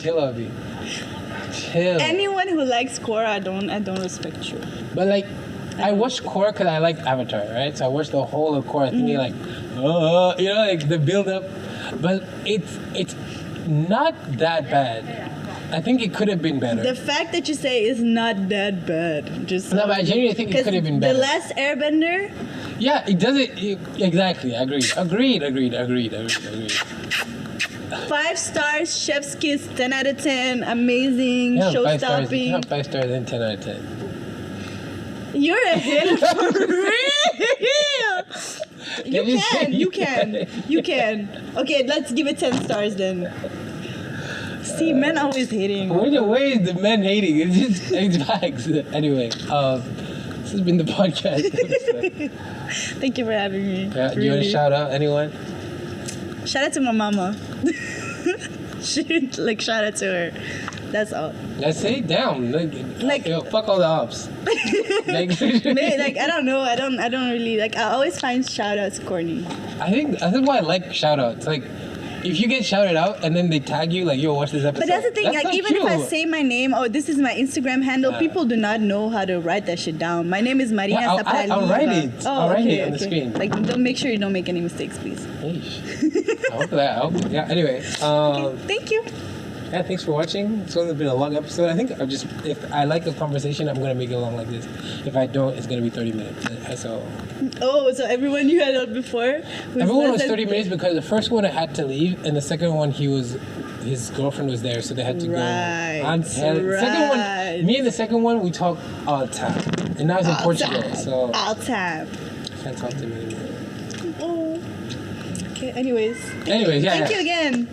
Chill. anyone who likes Korra, I don't respect you. But I watched Korra because I like Avatar, right? So I watched the whole of Korra thinking the build up. But it's not that bad. I think it could have been better. The fact that you say is not that bad, just No, but I genuinely think it could have been better. The Last Airbender. Yeah, it doesn't. Exactly, agreed. 5 stars, chef's kiss, 10 out of 10, amazing, show 5 stars. You stopping. have 5 stars and 10 out of 10. You're a hit for real. You can. Okay, let's give it 10 stars then. See, men always hating. Where is the men hating? It's facts. Anyway, this has been the podcast episode. Thank you for having me. Yeah, do you want to shout out anyone? Shout out to my mama. Shout out to her. That's all. Let's say it down. Fuck all the ops. Maybe, I don't know. I don't really I always find shout outs corny. I think that's why I like shout outs. If you get shouted out and then they tag you, yo, watch this episode. But that's the thing, even cute. if I say my name, this is my Instagram handle, people do not know how to write that shit down. My name is Marina Sapali. I'll write it. I'll write it on the screen. Don't make sure you don't make any mistakes, please. I hope that. Yeah, anyway. Okay, thank you. Yeah, thanks for watching. It's only been a long episode. I think if I like the conversation, I'm going to make it long like this. If I don't, it's going to be 30 minutes. So everyone you had on before? Everyone was 30 minutes because the first one I had to leave, and the second one his girlfriend was there, so they had to go. Second one, me and the second one, we talk all the time. And now it's in Portugal, so all time. I can't talk to me anymore. Oh. Okay, anyways. Yeah. Thank you again.